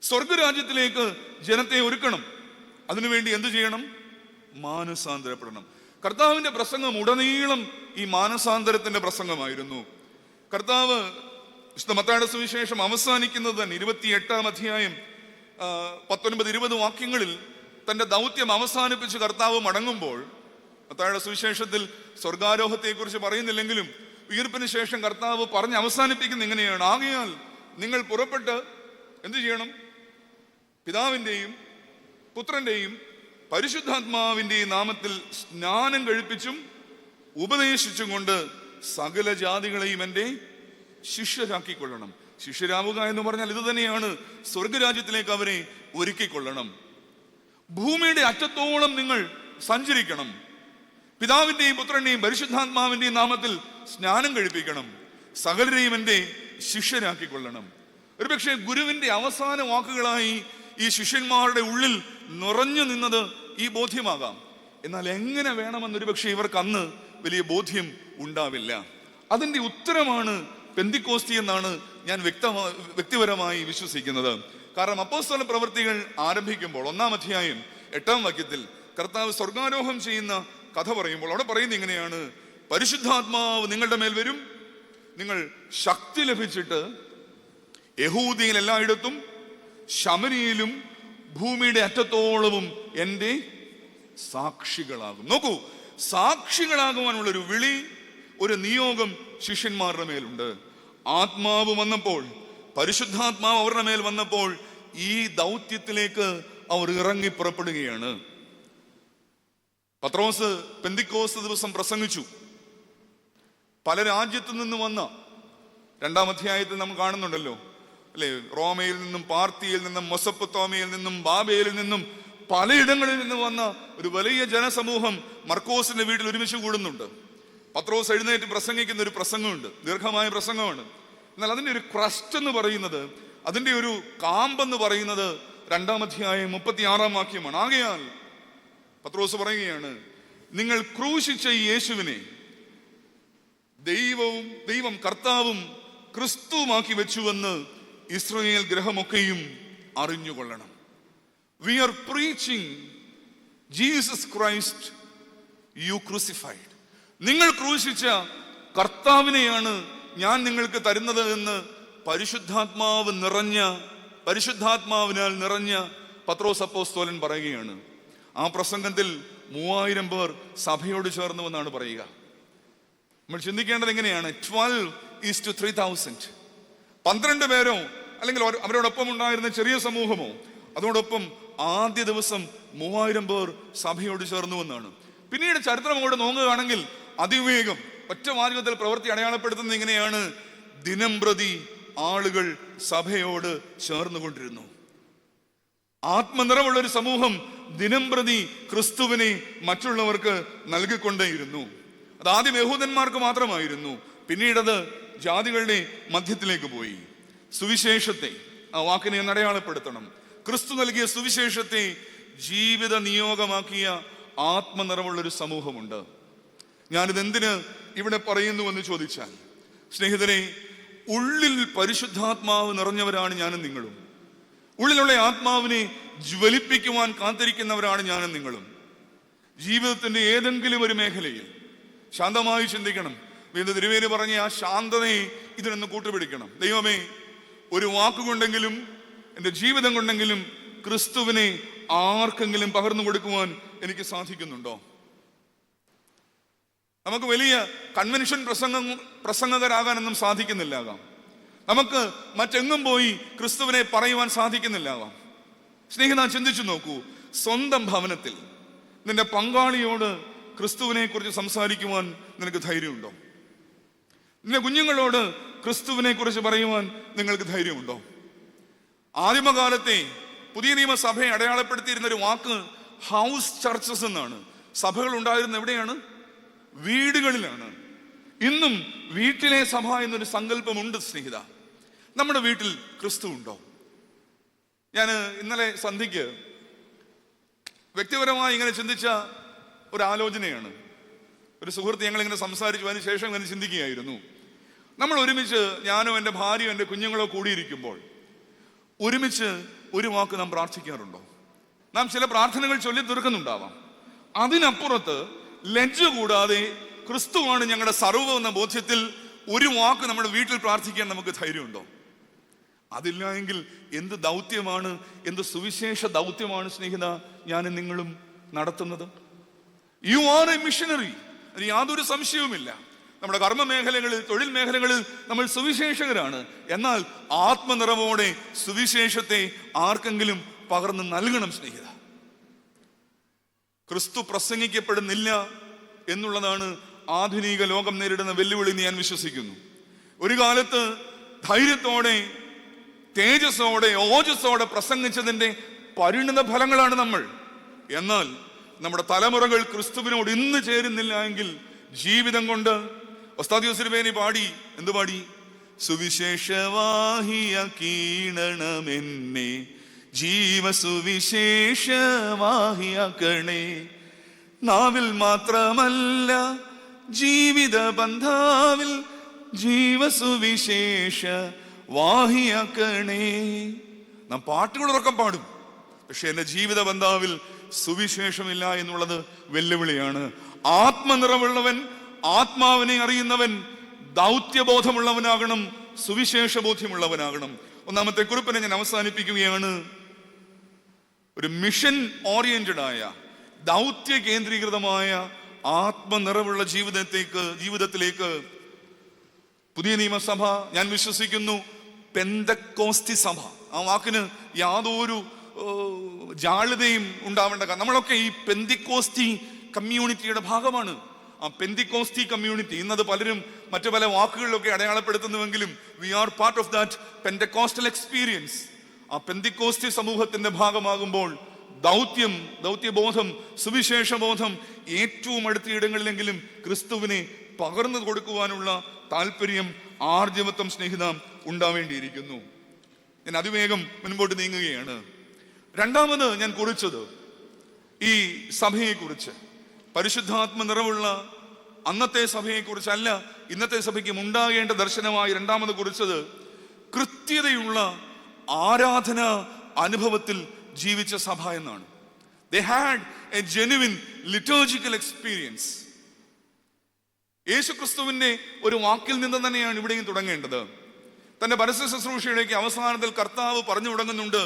സ്വർഗരാജ്യത്തിലേക്ക് ജനത്തെ ഒരുക്കണം. അതിനുവേണ്ടി എന്ത് ചെയ്യണം? മാനസാന്തരപ്പെടണം. കർത്താവിന്റെ പ്രസംഗം ഉടനീളം ഈ മാനസാന്തരത്തിന്റെ പ്രസംഗമായിരുന്നു. കർത്താവ് വിശുദ്ധ മത്തായിയുടെ സുവിശേഷം അവസാനിക്കുന്നത് തന്നെ 28-ാം അധ്യായം 19-20 വാക്യങ്ങളിൽ തന്റെ ദൗത്യം അവസാനിപ്പിച്ച് കർത്താവ് മടങ്ങുമ്പോൾ, മത്തായിയുടെ സുവിശേഷത്തിൽ സ്വർഗാരോഹത്തെ കുറിച്ച് പറയുന്നില്ലെങ്കിലും ഉയർപ്പിന് ശേഷം കർത്താവ് പറഞ്ഞ് അവസാനിപ്പിക്കുന്ന ഇങ്ങനെയാണ്: ആകയാൽ നിങ്ങൾ പുറപ്പെട്ട് എന്ത് ചെയ്യണം? പിതാവിന്റെയും പുത്രന്റെയും പരിശുദ്ധാത്മാവിന്റെയും നാമത്തിൽ സ്നാനം കഴിപ്പിച്ചും ഉപദേശിച്ചും കൊണ്ട് സകല ജാതികളെയും എൻ്റെ ശിഷ്യരാക്കിക്കൊള്ളണം. ശിഷ്യരാവുക എന്ന് പറഞ്ഞാൽ ഇത് തന്നെയാണ്. സ്വർഗരാജ്യത്തിലേക്ക് അവരെ ഒരുക്കിക്കൊള്ളണം. ഭൂമിയുടെ അറ്റത്തോളം നിങ്ങൾ സഞ്ചരിക്കണം. പിതാവിന്റെയും പുത്രന്റെയും പരിശുദ്ധാത്മാവിന്റെയും നാമത്തിൽ സ്നാനം കഴിപ്പിക്കണം. സകലരെയും എൻ്റെ ശിഷ്യരാക്കിക്കൊള്ളണം. ഒരുപക്ഷെ ഗുരുവിന്റെ അവസാന വാക്കുകളായി ഈ ശിഷ്യന്മാരുടെ ഉള്ളിൽ നിറഞ്ഞു നിന്നത് ഈ ബോധ്യമാകാം. എന്നാൽ എങ്ങനെ വേണമെന്നൊരു പക്ഷേ ഇവർക്ക് അന്ന് വലിയ ബോധ്യം ഉണ്ടാവില്ല. അതിന്റെ ഉത്തരമാണ് പെന്തിക്കോസ്തി എന്നാണ് ഞാൻ വ്യക്തിപരമായി വിശ്വസിക്കുന്നത്. കാരണം അപ്പോസ്തല പ്രവൃത്തികൾ ആരംഭിക്കുമ്പോൾ 1-ാം അധ്യായം 8-ാം വാക്യത്തിൽ കർത്താവ് സ്വർഗാരോഹം ചെയ്യുന്ന കഥ പറയുമ്പോൾ അവിടെ പറയുന്നത് ഇങ്ങനെയാണ്: പരിശുദ്ധാത്മാവ് നിങ്ങളുടെ മേൽ വരും, നിങ്ങൾ ശക്തി ലഭിച്ചിട്ട് യഹൂദിയിൽ എല്ലായിടത്തും ശമരിയിലും ഭൂമിയുടെ അറ്റത്തോളവും എൻ്റെ സാക്ഷികളാകും. നോക്കൂ, സാക്ഷികളാകുവാനുള്ള ഒരു വിളി, ഒരു നിയോഗം ശിഷ്യന്മാരുടെ മേലുണ്ട്. ആത്മാവ് വന്നപ്പോൾ, പരിശുദ്ധാത്മാവ് അവരുടെ മേൽ വന്നപ്പോൾ ഈ ദൗത്യത്തിലേക്ക് അവർ ഇറങ്ങി പുറപ്പെടുകയാണ്. പത്രോസ് പെന്തിക്കോസ്ത് ദിവസം പ്രസംഗിച്ചു. പല രാജ്യത്തു നിന്ന് വന്ന 2-ാം അധ്യായത്തിൽ നമ്മൾ കാണുന്നുണ്ടല്ലോ അല്ലെ, റോമയിൽ നിന്നും പാർത്തിയിൽ നിന്നും മൊസപ്പൊത്താമിയയിൽ നിന്നും ബാബേലിൽ നിന്നും പലയിടങ്ങളിൽ നിന്ന് വന്ന ഒരു വലിയ ജനസമൂഹം മർക്കോസിന്റെ വീട്ടിൽ ഒരുമിച്ച് കൂടുന്നുണ്ട്. പത്രോസ് എഴുന്നേറ്റ് പ്രസംഗിക്കുന്ന ഒരു പ്രസംഗമുണ്ട്, ദീർഘമായ പ്രസംഗമാണ്. എന്നാൽ അതിന്റെ ഒരു ക്രസ്റ്റ് എന്ന് പറയുന്നത്, അതിന്റെ ഒരു കാമ്പെന്ന് പറയുന്നത് 2-ാം അധ്യായം 36-ാം വാക്യമാണ്. ആകയാൽ പത്രോസ് പറയുകയാണ്, നിങ്ങൾ ക്രൂശിച്ച ഈ യേശുവിനെ ദൈവം കർത്താവും ക്രിസ്തുവുമാക്കി വെച്ചുവെന്ന് Israel ഗ്രഹമൊക്കെയും അറിഞ്ഞുകൊള്ളണം. We are preaching Jesus Christ you crucified. നിങ്ങൾ ക്രൂശിച്ച കർത്താവിനെയാണ് ഞാൻ നിങ്ങൾക്ക് തരുന്നത് എന്ന് പരിശുദ്ധാത്മാവിനാൽ നിറഞ്ഞ പത്രോസ് അപ്പോസ്തലൻ പറയുകയാണ്. ആ പ്രസംഗത്തിൽ 3000 പേർ സഭയോട് ചേർന്നു എന്നാണ് പറയുക. നമ്മൾ ചിന്തിക്കേണ്ടത് എങ്ങനെയാണ്? 12:3000. 12 പേരോ അല്ലെങ്കിൽ അവരോടൊപ്പം ഉണ്ടായിരുന്ന ചെറിയ സമൂഹമോ, അതോടൊപ്പം ആദ്യ ദിവസം 3000 പേർ സഭയോട് ചേർന്നു എന്നാണ്. പിന്നീട് ചരിത്രം അങ്ങോട്ട് നോക്കുകയാണെങ്കിൽ അതിവേഗം ഒറ്റ വാചകത്തിൽ പ്രവൃത്തി അടയാളപ്പെടുത്തുന്നത് ഇങ്ങനെയാണ്: ദിനം പ്രതി ആളുകൾ സഭയോട് ചേർന്നുകൊണ്ടിരുന്നു. ആത്മനിറവുള്ള ഒരു സമൂഹം ദിനം പ്രതി ക്രിസ്തുവിനെ മറ്റുള്ളവർക്ക് നൽകിക്കൊണ്ടേയിരുന്നു. അത് ആദ്യം യഹൂദന്മാർക്ക് മാത്രമായിരുന്നു, പിന്നീടത് ജാതികളുടെ മധ്യത്തിലേക്ക് പോയി. സുവിശേഷത്തെ, ആ വാക്കിനെ അടയാളപ്പെടുത്തണം, ക്രിസ്തു നൽകിയ സുവിശേഷത്തെ ജീവിത നിയോഗമാക്കിയ ആത്മനിറവുള്ളൊരു സമൂഹമുണ്ട്. ഞാനിത് എന്തിന് ഇവിടെ പറയുന്നുവെന്ന് ചോദിച്ചാൽ, സ്നേഹിതരെ, ഉള്ളിൽ പരിശുദ്ധാത്മാവ് നിറഞ്ഞവരാണ് ഞാനും നിങ്ങളും. ഉള്ളിലുള്ള ആത്മാവിനെ ജ്വലിപ്പിക്കുവാൻ കാത്തിരിക്കുന്നവരാണ് ഞാനും നിങ്ങളും. ജീവിതത്തിന്റെ ഏതെങ്കിലും ഒരു മേഖലയിൽ ശാന്തമായി ചിന്തിക്കണം. തിരുവേലി പറഞ്ഞ ആ ശാന്തതയെ ഇതിനൊന്ന് കൂട്ടുപിടിക്കണം. ദൈവമേ, ഒരു വാക്കുകൊണ്ടെങ്കിലും എൻ്റെ ജീവിതം കൊണ്ടെങ്കിലും ക്രിസ്തുവിനെ ആർക്കെങ്കിലും പകർന്നു കൊടുക്കുവാൻ എനിക്ക് സാധിക്കുന്നുണ്ടോ? നമുക്ക് വലിയ കൺവെൻഷൻ പ്രസംഗകരാകാനൊന്നും സാധിക്കുന്നില്ലാകാം. നമുക്ക് മറ്റെങ്ങും പോയി ക്രിസ്തുവിനെ പറയുവാൻ സാധിക്കുന്നില്ലാകാം. സ്നേഹിതാ, ചിന്തിച്ചു നോക്കൂ, സ്വന്തം ഭവനത്തിൽ നിന്റെ പങ്കാളിയോട് ക്രിസ്തുവിനെ കുറിച്ച് സംസാരിക്കുവാൻ നിനക്ക് ധൈര്യമുണ്ടോ? നിന്റെ കുഞ്ഞുങ്ങളോട് ക്രിസ്തുവിനെ കുറിച്ച് പറയുവാൻ നിങ്ങൾക്ക് ധൈര്യമുണ്ടോ? ആദിമകാലത്തെ പുതിയ നിയമസഭയെ അടയാളപ്പെടുത്തിയിരുന്ന ഒരു വാക്ക് ഹൗസ് ചർച്ചസ് എന്നാണ്. സഭകൾ ഉണ്ടായിരുന്ന എവിടെയാണ്? വീടുകളിലാണ്. ഇന്നും വീട്ടിലെ സഭ എന്നൊരു സങ്കല്പമുണ്ട്. സ്നേഹിത, നമ്മുടെ വീട്ടിൽ ക്രിസ്തു ഉണ്ടോ? ഞാൻ ഇന്നലെ സന്ധ്യയ്ക്ക് വ്യക്തിപരമായി ഇങ്ങനെ ചിന്തിച്ച ഒരു ആലോചനയാണ്. ഒരു സുഹൃത്ത് ഞങ്ങളിങ്ങനെ സംസാരിച്ചു, അതിന് ശേഷം ഇങ്ങനെ ചിന്തിക്കുകയായിരുന്നു. നമ്മൾ ഒരുമിച്ച്, ഞാനോ എൻ്റെ ഭാര്യയോ എൻ്റെ കുഞ്ഞുങ്ങളോ കൂടിയിരിക്കുമ്പോൾ ഒരുമിച്ച് ഒരു വാക്ക് നാം പ്രാർത്ഥിക്കാറുണ്ടോ? നാം ചില പ്രാർത്ഥനകൾ ചൊല്ലി തീർക്കുന്നുണ്ടാവാം. അതിനപ്പുറത്ത് ലജ്ജ കൂടാതെ ക്രിസ്തുവാണ് ഞങ്ങളുടെ സർവ്വം എന്ന ബോധ്യത്തിൽ ഒരു വാക്ക് നമ്മുടെ വീട്ടിൽ പ്രാർത്ഥിക്കാൻ നമുക്ക് ധൈര്യമുണ്ടോ? അതില്ല എങ്കിൽ എന്ത് ദൗത്യമാണ്, എന്ത് സുവിശേഷ ദൗത്യമാണ് സ്നേഹിത ഞാനും നിങ്ങളും നടത്തുന്നത്? യു ആർ എ മിഷനറി, അതിന് യാതൊരു സംശയവുമില്ല. നമ്മുടെ കർമ്മ മേഖലകളിൽ, തൊഴിൽ മേഖലകളിൽ നമ്മൾ സുവിശേഷകരാണ്. എന്നാൽ ആത്മനിറവോടെ സുവിശേഷത്തെ ആർക്കെങ്കിലും പകർന്ന് നൽകണം സ്നേഹിത. ക്രിസ്തു പ്രസംഗിക്കപ്പെടുന്നില്ല എന്നുള്ളതാണ് ആധുനിക ലോകം നേരിടുന്ന വെല്ലുവിളി എന്ന് ഞാൻ വിശ്വസിക്കുന്നു. ഒരു കാലത്ത് ധൈര്യത്തോടെ, തേജസ്സോടെ, ഓജസ്സോടെ പ്രസംഗിച്ചതിന്റെ പരിണിത ഫലങ്ങളാണ് നമ്മൾ. എന്നാൽ നമ്മുടെ തലമുറകൾ ക്രിസ്തുവിനോട് ഇന്ന് ചേരുന്നില്ല എങ്കിൽ ജീവിതം കൊണ്ട് ഉസ്താദ് യൂസുഫ് ബേനി പാടി, എന്തു പാടി? സുവിശേഷവാഹിയാക്കീണണമെന്നെ, ജീവസുവിശേഷവാഹിയാക്കണേ, നാവിൽ മാത്രമല്ല ജീവിത ബന്ധാവിൽ ജീവസുവിശേഷ വാഹിയാക്കണേ. നാം പാട്ടുകളൊക്കെ പാടും, പക്ഷെ എൻ്റെ ജീവിത ബന്ധാവിൽ സുവിശേഷമില്ല എന്നുള്ളത് വെല്ലുവിളിയാണ്. ആത്മനിറവുള്ളവൻ, ആത്മാവിനെ അറിയുന്നവൻ ദൗത്യബോധമുള്ളവനാകണം, സുവിശേഷ ബോധ്യമുള്ളവനാകണം. ഒന്നാമത്തെ കുറിപ്പിനെ ഞാൻ അവസാനിപ്പിക്കുകയാണ്. ഒരു മിഷൻ ഓറിയന്റഡ് ആയ, ദൗത്യ കേന്ദ്രീകൃതമായ ആത്മനിറവുള്ള ജീവിതത്തിലേക്ക് പുതിയ നിയമസഭ, ഞാൻ വിശ്വസിക്കുന്നു പെന്തക്കോസ്തി സഭ, ആ വാക്കിന് യാതൊരു ജാള്യതയും ഉണ്ടാവേണ്ട. നമ്മളൊക്കെ ഈ പെന്തിക്കോസ്തി കമ്മ്യൂണിറ്റിയുടെ ഭാഗമാണ്. ആ പെന്തിക്കോസ്തി കമ്മ്യൂണിറ്റി ഇന്നത് പലരും മറ്റു പല വാക്കുകളിലൊക്കെ അടയാളപ്പെടുത്തുന്നുവെങ്കിലും we are part of that Pentecostal experience. ആ പെന്തിക്കോസ്തി സമൂഹത്തിന്റെ ഭാഗമാകുമ്പോൾ ദൗത്യബോധം, സുവിശേഷ ബോധം ഏറ്റവും അടുത്ത ഇടങ്ങളിലെങ്കിലും ക്രിസ്തുവിനെ പകർന്നു കൊടുക്കുവാനുള്ള താല്പര്യം, ആർജവത്വം സ്നേഹിത ഉണ്ടാവേണ്ടിയിരിക്കുന്നു. ഞാൻ അതിവേഗം മുൻപോട്ട് നീങ്ങുകയാണ്. രണ്ടാമത് ഞാൻ കുറിച്ചത് ഈ സഭയെക്കുറിച്ച്, പരിശുദ്ധാത്മ നിറവുള്ള അന്നത്തെ സഭയെക്കുറിച്ചല്ല, ഇന്നത്തെ സഭയ്ക്കും ഉണ്ടാകേണ്ട ദർശനമായി രണ്ടാമത് കുറിച്ചത് കൃത്യതയുള്ള ആരാധന അനുഭവത്തിൽ ജീവിച്ച സഭ എന്നാണ്. They had a genuine liturgical experience. യേശുക്രിസ്തുവിന്റെ ഒരു വാക്കിൽ നിന്ന് തന്നെയാണ് ഇവിടെയും തുടങ്ങേണ്ടത്. തന്റെ പരസ്യ ശുശ്രൂഷയുടെയൊക്കെ അവസാനത്തിൽ കർത്താവ് പറഞ്ഞു തുടങ്ങുന്നുണ്ട്,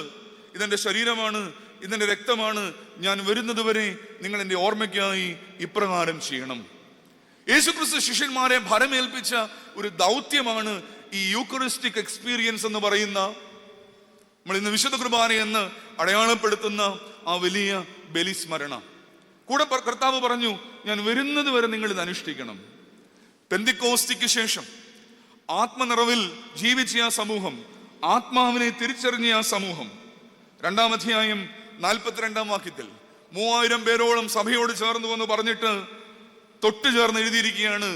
ഇതെന്റെ ശരീരമാണ്, ഇതെന്റെ രക്തമാണ്, ഞാൻ വരുന്നതുവരെ നിങ്ങൾ എൻ്റെ ഓർമ്മയ്ക്കായി ഇപ്രകാരം ചെയ്യണം. യേശുക്രിസ്തു ശിഷ്യന്മാരെ ഭരമേൽപ്പിച്ച ഒരു ദൗത്യമാണ് ഈ യൂക്കറിസ്റ്റിക് എക്സ്പീരിയൻസ് എന്ന് പറയുന്ന, നമ്മൾ ഇന്ന് വിശുദ്ധ കുർബാന എന്ന് അടയാളപ്പെടുത്തുന്ന ആ വലിയ ബലിസ്മരണ. കൂടെ കർത്താവ് പറഞ്ഞു, ഞാൻ വരുന്നത് വരെ നിങ്ങൾ ഇത് അനുഷ്ഠിക്കണം. പെന്തിക്കോസ്തിക്ക് ശേഷം ആത്മനിറവിൽ ജീവിച്ച ആ സമൂഹം, ആത്മാവിനെ തിരിച്ചറിഞ്ഞ ആ സമൂഹം, 2-ാം അധ്യായം 42-ാം വാക്യത്തിൽ 3000 പേരോളം സഭയോട് ചേർന്നു എന്ന് പറഞ്ഞിട്ട് തൊട്ടു ചേർന്ന് എഴുതിയിരിക്കുകയാണ്,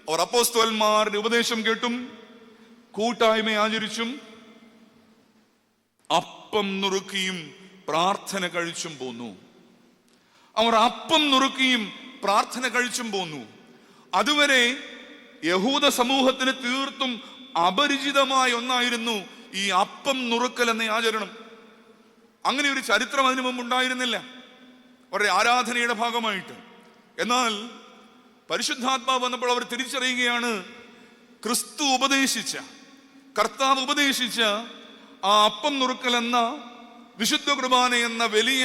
അവർ അപ്പോസ്തലന്മാരുടെ ഉപദേശം കേട്ടും കൂട്ടായ്മ ആചരിച്ചും അപ്പം നുറുക്കിയും പ്രാർത്ഥന കഴിച്ചും പോന്നു. അവർ അപ്പം നുറുക്കിയും പ്രാർത്ഥന കഴിച്ചും പോന്നു. അതുവരെ യഹൂദ സമൂഹത്തിന് തീർത്തും അപരിചിതമായ ഒന്നായിരുന്നു ഈ അപ്പം നുറുക്കൽ എന്ന ആചരണം. അങ്ങനെ ഒരു ചരിത്രം അതിനു മുമ്പ് ഉണ്ടായിരുന്നില്ല അവരുടെ ആരാധനയുടെ ഭാഗമായിട്ട്. എന്നാൽ പരിശുദ്ധാത്മാവ് വന്നപ്പോൾ അവർ തിരിച്ചറിയുകയാണ്, ക്രിസ്തു ഉപദേശിച്ച, കർത്താവ് ഉപദേശിച്ച ആ അപ്പം നുറുക്കൽ എന്ന വിശുദ്ധ കുർബാന എന്ന വലിയ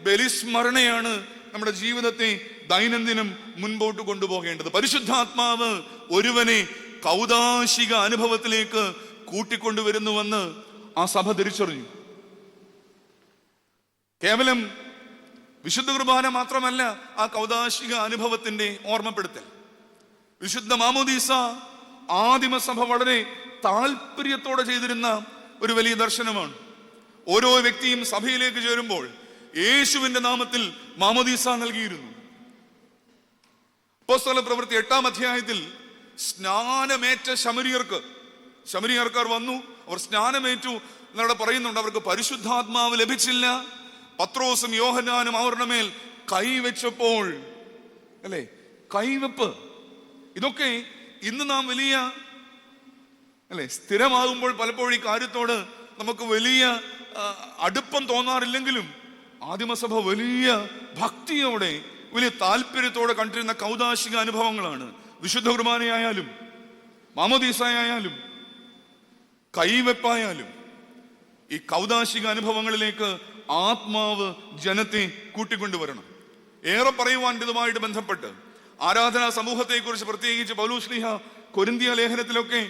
ബലിസ്മരണയാണ് നമ്മുടെ ജീവിതത്തെ ദൈനംദിനം മുൻപോട്ട് കൊണ്ടുപോകേണ്ടത്. പരിശുദ്ധാത്മാവ് ഒരുവനെ കൗദാശിക അനുഭവത്തിലേക്ക് കൂട്ടിക്കൊണ്ടുവരുന്നുവെന്ന് ആ സഭ തിരിച്ചറിഞ്ഞു. കേവലം വിശുദ്ധ കുർബാന മാത്രമല്ല ആ കൗദാശിക അനുഭവത്തിന്റെ ഓർമ്മപ്പെടുത്തൽ. വിശുദ്ധ മാമോദീസ ആദിമസഭ വളരെ താല്പര്യത്തോടെ ചെയ്തിരുന്ന ഒരു വലിയ ദർശനമാണ്. ഓരോ വ്യക്തിയും സഭയിലേക്ക് ചേരുമ്പോൾ യേശുവിന്റെ നാമത്തിൽ മാമോദീസ നൽകിയിരുന്നു. അപ്പോസ്തല പ്രവൃത്തി 8-ാം അധ്യായത്തിൽ സ്നാനമേറ്റ ശമരിയർക്കാർ വന്നു, അവർ സ്നാനമേറ്റു എന്നവിടെ പറയുന്നുണ്ട്. അവർക്ക് പരിശുദ്ധാത്മാവ് ലഭിച്ചില്ല. പത്രോസും യോഹന്നാനും അവരുടെ മേൽ കൈവച്ചപ്പോൾ, അല്ലെ, കൈവെപ്പ്, ഇതൊക്കെ ഇന്ന് നാം വലിയ അല്ലെ സ്ഥിരമാകുമ്പോൾ പലപ്പോഴും ഈ കാര്യത്തോട് നമുക്ക് വലിയ അടുപ്പം തോന്നാറില്ലെങ്കിലും ആദിമസഭ വലിയ ഭക്തിയോടെ വലിയ താല്പര്യത്തോടെ കണ്ടിരുന്ന കൗദാശിക അനുഭവങ്ങളാണ്. വിശുദ്ധ കുർബാനയായാലും മാമോദീസയായാലും കൈവെപ്പായാലും ഈ കൗദാശിക അനുഭവങ്ങളിലേക്ക് ആത്മാവ് ജനത്തെ കൂട്ടിക്കൊണ്ടുവരണം. ഏറെ പറയുവാൻ ഇതുമായിട്ട് ബന്ധപ്പെട്ട് ആരാധനാ സമൂഹത്തെ കുറിച്ച് പ്രത്യേകിച്ച് പൗലോസ് ശ്ലീഹ കൊരിന്ത്യ ലേഖനത്തിലൊക്കെ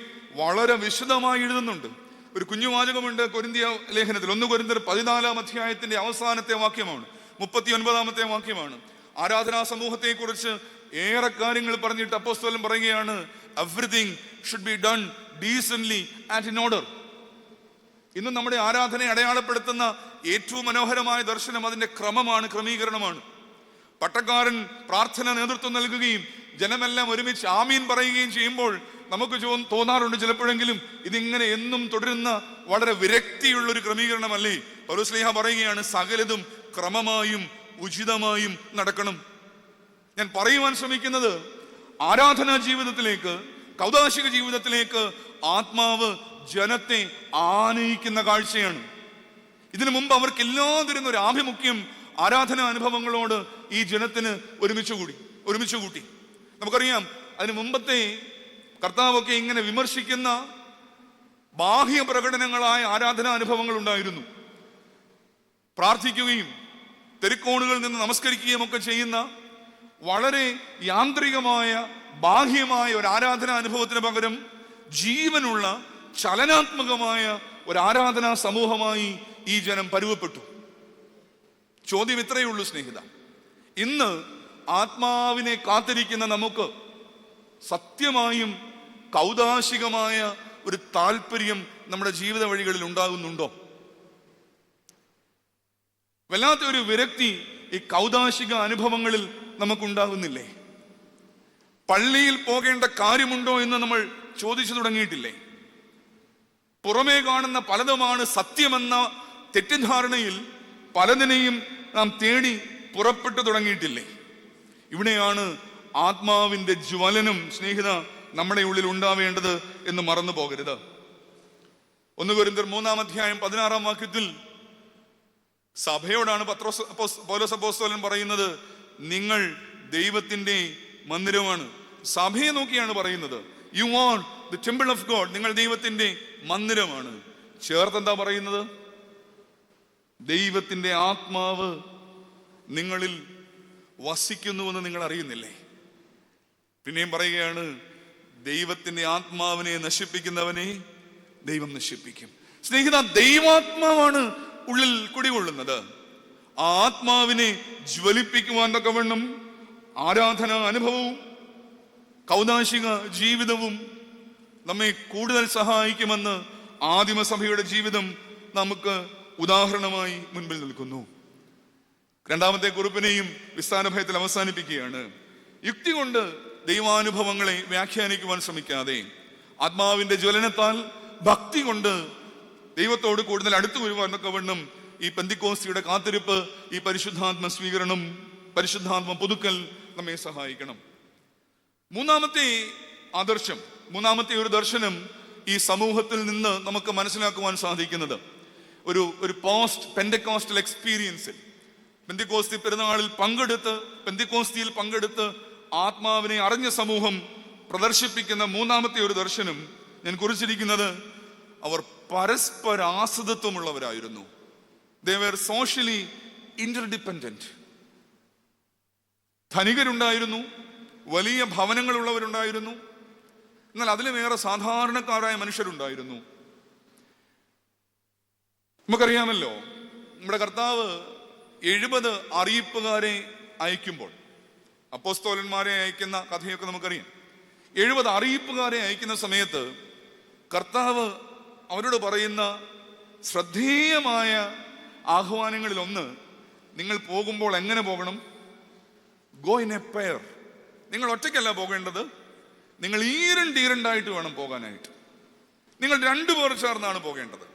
വളരെ വിശദമായി എഴുതുന്നുണ്ട്. ഒരു കുഞ്ഞു വാചകമുണ്ട് കൊരിന്ത്യ ലേഖനത്തിൽ, 1 കൊരിന്ത്യർ 14 അധ്യായത്തിന്റെ അവസാനത്തെ വാക്യമാണ്, 39 വാക്യമാണ്. ആരാധനാ സമൂഹത്തെ കുറിച്ച് ഏറെ കാര്യങ്ങൾ പറഞ്ഞിട്ട് അപ്പോസ്തലൻ പറയുകയാണ്, everything should be done decently and in order. ഇന്ന് നമ്മുടെ ആരാധനയെ അടയാളപ്പെടുത്തുന്ന ഏറ്റവും മനോഹരമായ ദർശനം അതിന്റെ ക്രമമാണ്, ക്രമീകരണമാണ്. പട്ടക്കാരൻ പ്രാർത്ഥന നേതൃത്വം നൽകുകയും ജനമെല്ലാം ഒരുമിച്ച് ആമീൻ പറയുകയും ചെയ്യുമ്പോൾ നമുക്ക് തോന്നാറുണ്ട് ചിലപ്പോഴെങ്കിലും ഇതിങ്ങനെ എന്നും തുടരുന്ന വളരെ വിരക്തിയുള്ള ഒരു ക്രമീകരണമല്ലേ? പൗലോസ് ശ്ലീഹ പറയുകയാണ്, സകലതും ക്രമമായും ഉചിതമായും നടക്കണം. ഞാൻ പറയുവാൻ ശ്രമിക്കുന്നത് ആരാധനാ ജീവിതത്തിലേക്ക്, കൗദാശിക ജീവിതത്തിലേക്ക് ആത്മാവ് ജനത്തെ ആനയിക്കുന്ന കാഴ്ചയാണ്. ഇതിനു മുമ്പ് അവർക്ക് ഇല്ലാതിരുന്ന ഒരു ആഭിമുഖ്യം ആരാധനാ അനുഭവങ്ങളോട് ഈ ജനത്തിന് ഒരുമിച്ച് കൂട്ടി. നമുക്കറിയാം, അതിന് മുമ്പത്തെ കർത്താവൊക്കെ ഇങ്ങനെ വിമർശിക്കുന്ന ബാഹ്യ പ്രകടനങ്ങളായ ആരാധനാ അനുഭവങ്ങൾ ഉണ്ടായിരുന്നു. പ്രാർത്ഥിക്കുകയും തെരുക്കോണുകളിൽ നിന്ന് നമസ്കരിക്കുകയും ഒക്കെ ചെയ്യുന്ന വളരെ യാന്ത്രികമായ ബാഹ്യമായ ഒരു ആരാധനാ അനുഭവത്തിന് പകരം ജീവനുള്ള ചലനാത്മകമായ ഒരു ആരാധനാ സമൂഹമായി ഈ ജനം പരുവപ്പെട്ടു. ചോദ്യം ഇത്രയേ ഉള്ളൂ സ്നേഹിത, ഇന്ന് ആത്മാവിനെ കാത്തിരിക്കുന്ന നമുക്ക് സത്യമായും കൗദാശികമായ ഒരു താല്പര്യം നമ്മുടെ ജീവിത വഴികളിൽ ഉണ്ടാകുന്നുണ്ടോ? വല്ലാത്ത ഒരു വിരക്തി ഈ കൗദാശിക അനുഭവങ്ങളിൽ നമുക്കുണ്ടാകുന്നില്ലേ? പള്ളിയിൽ പോകേണ്ട കാര്യമുണ്ടോ എന്ന് നമ്മൾ ചോദിച്ചു തുടങ്ങിയിട്ടില്ലേ? പുറമേ കാണുന്ന പലതുമാണ് സത്യമെന്ന തെറ്റിദ്ധാരണയിൽ പലതിനെയും നാം തേടി പുറപ്പെട്ടു തുടങ്ങിയിട്ടില്ലേ? ഇവിടെയാണ് ആത്മാവിന്റെ ജ്വലനം സ്നേഹിത നമ്മുടെ ഉള്ളിൽ ഉണ്ടാവേണ്ടത് എന്ന് മറന്നു പോകരുത്. 1 കൊരിന്ത്യർ 3 അധ്യായം 16 വാക്യത്തിൽ സഭയോടാണ് പൗലോസ് അപ്പോസ്തലൻ പറയുന്നത്, നിങ്ങൾ ദൈവത്തിന്റെ മന്ദിരമാണ്. സഭയെ നോക്കിയാണ് പറയുന്നത്. You are the temple of God. നിങ്ങൾ ദൈവത്തിന്റെ മന്ദിരമാണ്. ചേർത്തെന്താ പറയുന്നത്? ദൈവത്തിന്റെ ആത്മാവ് നിങ്ങളിൽ വസിക്കുന്നുവെന്ന് നിങ്ങൾ അറിയുന്നില്ലേ? പിന്നെയും പറയുകയാണ്, ദൈവത്തിന്റെ ആത്മാവിനെ നശിപ്പിക്കുന്നവനെ ദൈവം നശിപ്പിക്കും. സ്നേഹിത, ദൈവാത്മാവാണ് ഉള്ളിൽ കുടികൊള്ളുന്നത്. ആ ആത്മാവിനെ ജ്വലിപ്പിക്കുവാൻ തക്കവണ്ണം ആരാധനാ അനുഭവവും കൗദാശിക ജീവിതവും നമ്മെ കൂടുതൽ സഹായിക്കുമെന്ന് ആദിമസഭയുടെ ജീവിതം നമുക്ക് ഉദാഹരണമായി മുൻപിൽ നിൽക്കുന്നു. 2ാമത്തെ കുറിപ്പിനെയും വിസ്താരഭയത്തിൽ അവസാനിപ്പിക്കുകയാണ്. യുക്തി കൊണ്ട് ദൈവാനുഭവങ്ങളെ വ്യാഖ്യാനിക്കുവാൻ ശ്രമിക്കാതെ ആത്മാവിന്റെ ജ്വലനത്താൽ ഭക്തി കൊണ്ട് ദൈവത്തോട് കൂടുതൽ അടുത്തു വരുവാൻ തക്കവണ്ണം ഈ പെന്തിക്കോസ്തിയുടെ കാത്തിരിപ്പ്, ഈ പരിശുദ്ധാത്മ സ്വീകരണം, പരിശുദ്ധാത്മ പുതുക്കൽ നമ്മെ സഹായിക്കണം. മൂന്നാമത്തെ ഒരു ദർശനം ഈ സമൂഹത്തിൽ നിന്ന് നമുക്ക് മനസ്സിലാക്കുവാൻ സാധിക്കുന്നത് ഒരു പോസ്റ്റ് പെന്തിക്കോസ്റ്റൽ എക്സ്പീരിയൻസിൽ, പെന്തിക്കോസ്തി പെരുന്നാളിൽ പെന്തിക്കോസ്തിയിൽ പങ്കെടുത്ത് ആത്മാവിനെ അറിഞ്ഞ സമൂഹം പ്രദർശിപ്പിക്കുന്ന മൂന്നാമത്തെ ഒരു ദർശനം ഞാൻ കുറിച്ചിരിക്കുന്നത്, അവർ പരസ്പരാശ്രിതത്വമുള്ളവരായിരുന്നു. They were socially interdependent. ധനികരുണ്ടായിരുന്നു, വലിയ ഭവനങ്ങളുള്ളവരുണ്ടായിരുന്നു, എന്നാൽ അതിലുമേറെ സാധാരണക്കാരായ മനുഷ്യരുണ്ടായിരുന്നു. നമുക്കറിയാമല്ലോ, നമ്മുടെ കർത്താവ് 70 അറിയിപ്പുകാരെ അയക്കുമ്പോൾ, അപ്പോസ്തലന്മാരെ അയക്കുന്ന കഥയൊക്കെ നമുക്കറിയാം. 70 അറിയിപ്പുകാരെ അയക്കുന്ന സമയത്ത് കർത്താവ് അവരോട് പറയുന്ന ശ്രദ്ധേയമായ ആഹ്വാനങ്ങളിൽ ഒന്ന്, നിങ്ങൾ പോകുമ്പോൾ എങ്ങനെ പോകണം? Go in A pair. നിങ്ങൾ ഒറ്റയ്ക്കല്ല പോകേണ്ടത്, നിങ്ങൾ ഈരണ്ടായിട്ട് വേണം പോകാനായിട്ട്. നിങ്ങൾ 2 പേർ ചേർന്നാണ് പോകേണ്ടത്.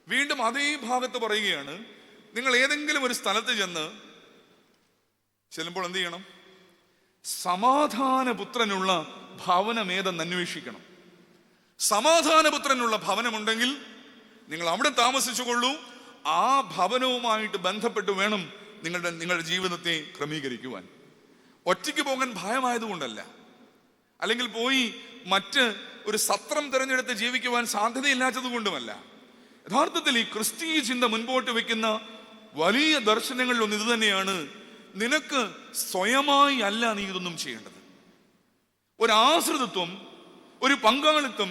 വീണ്ടും അതേ ഭാഗത്ത് പറയുകയാണ്, നിങ്ങൾ ഏതെങ്കിലും ഒരു സ്ഥലത്ത് ചെല്ലുമ്പോൾ എന്ത് ചെയ്യണം? സമാധാനപുത്രനുള്ള ഭവനമേതെന്ന് അന്വേഷിക്കണം. സമാധാനപുത്രനുള്ള ഭവനമുണ്ടെങ്കിൽ നിങ്ങൾ അവിടെ താമസിച്ചുകൊള്ളൂ. ആ ഭവനവുമായിട്ട് ബന്ധപ്പെട്ട് വേണം നിങ്ങളുടെ ജീവിതത്തെ ക്രമീകരിക്കുവാൻ. ഒറ്റയ്ക്ക് പോകാൻ ഭയമായതുകൊണ്ടല്ല, അല്ലെങ്കിൽ പോയി മറ്റ് ഒരു സത്രം തിരഞ്ഞെടുത്ത് ജീവിക്കുവാൻ സാധ്യതയില്ലാത്തത് കൊണ്ടുമല്ല. യഥാർത്ഥത്തിൽ ഈ ക്രിസ്തീയ ചിന്ത മുൻപോട്ട് വെക്കുന്ന വലിയ ദർശനങ്ങളിലൊന്ന് ഇത് തന്നെയാണ്. നിനക്ക് സ്വയമായി അല്ല നീ ഇതൊന്നും ചെയ്യേണ്ടത്. ഒരു ആശ്രിതത്വം, ഒരു പങ്കാളിത്തം,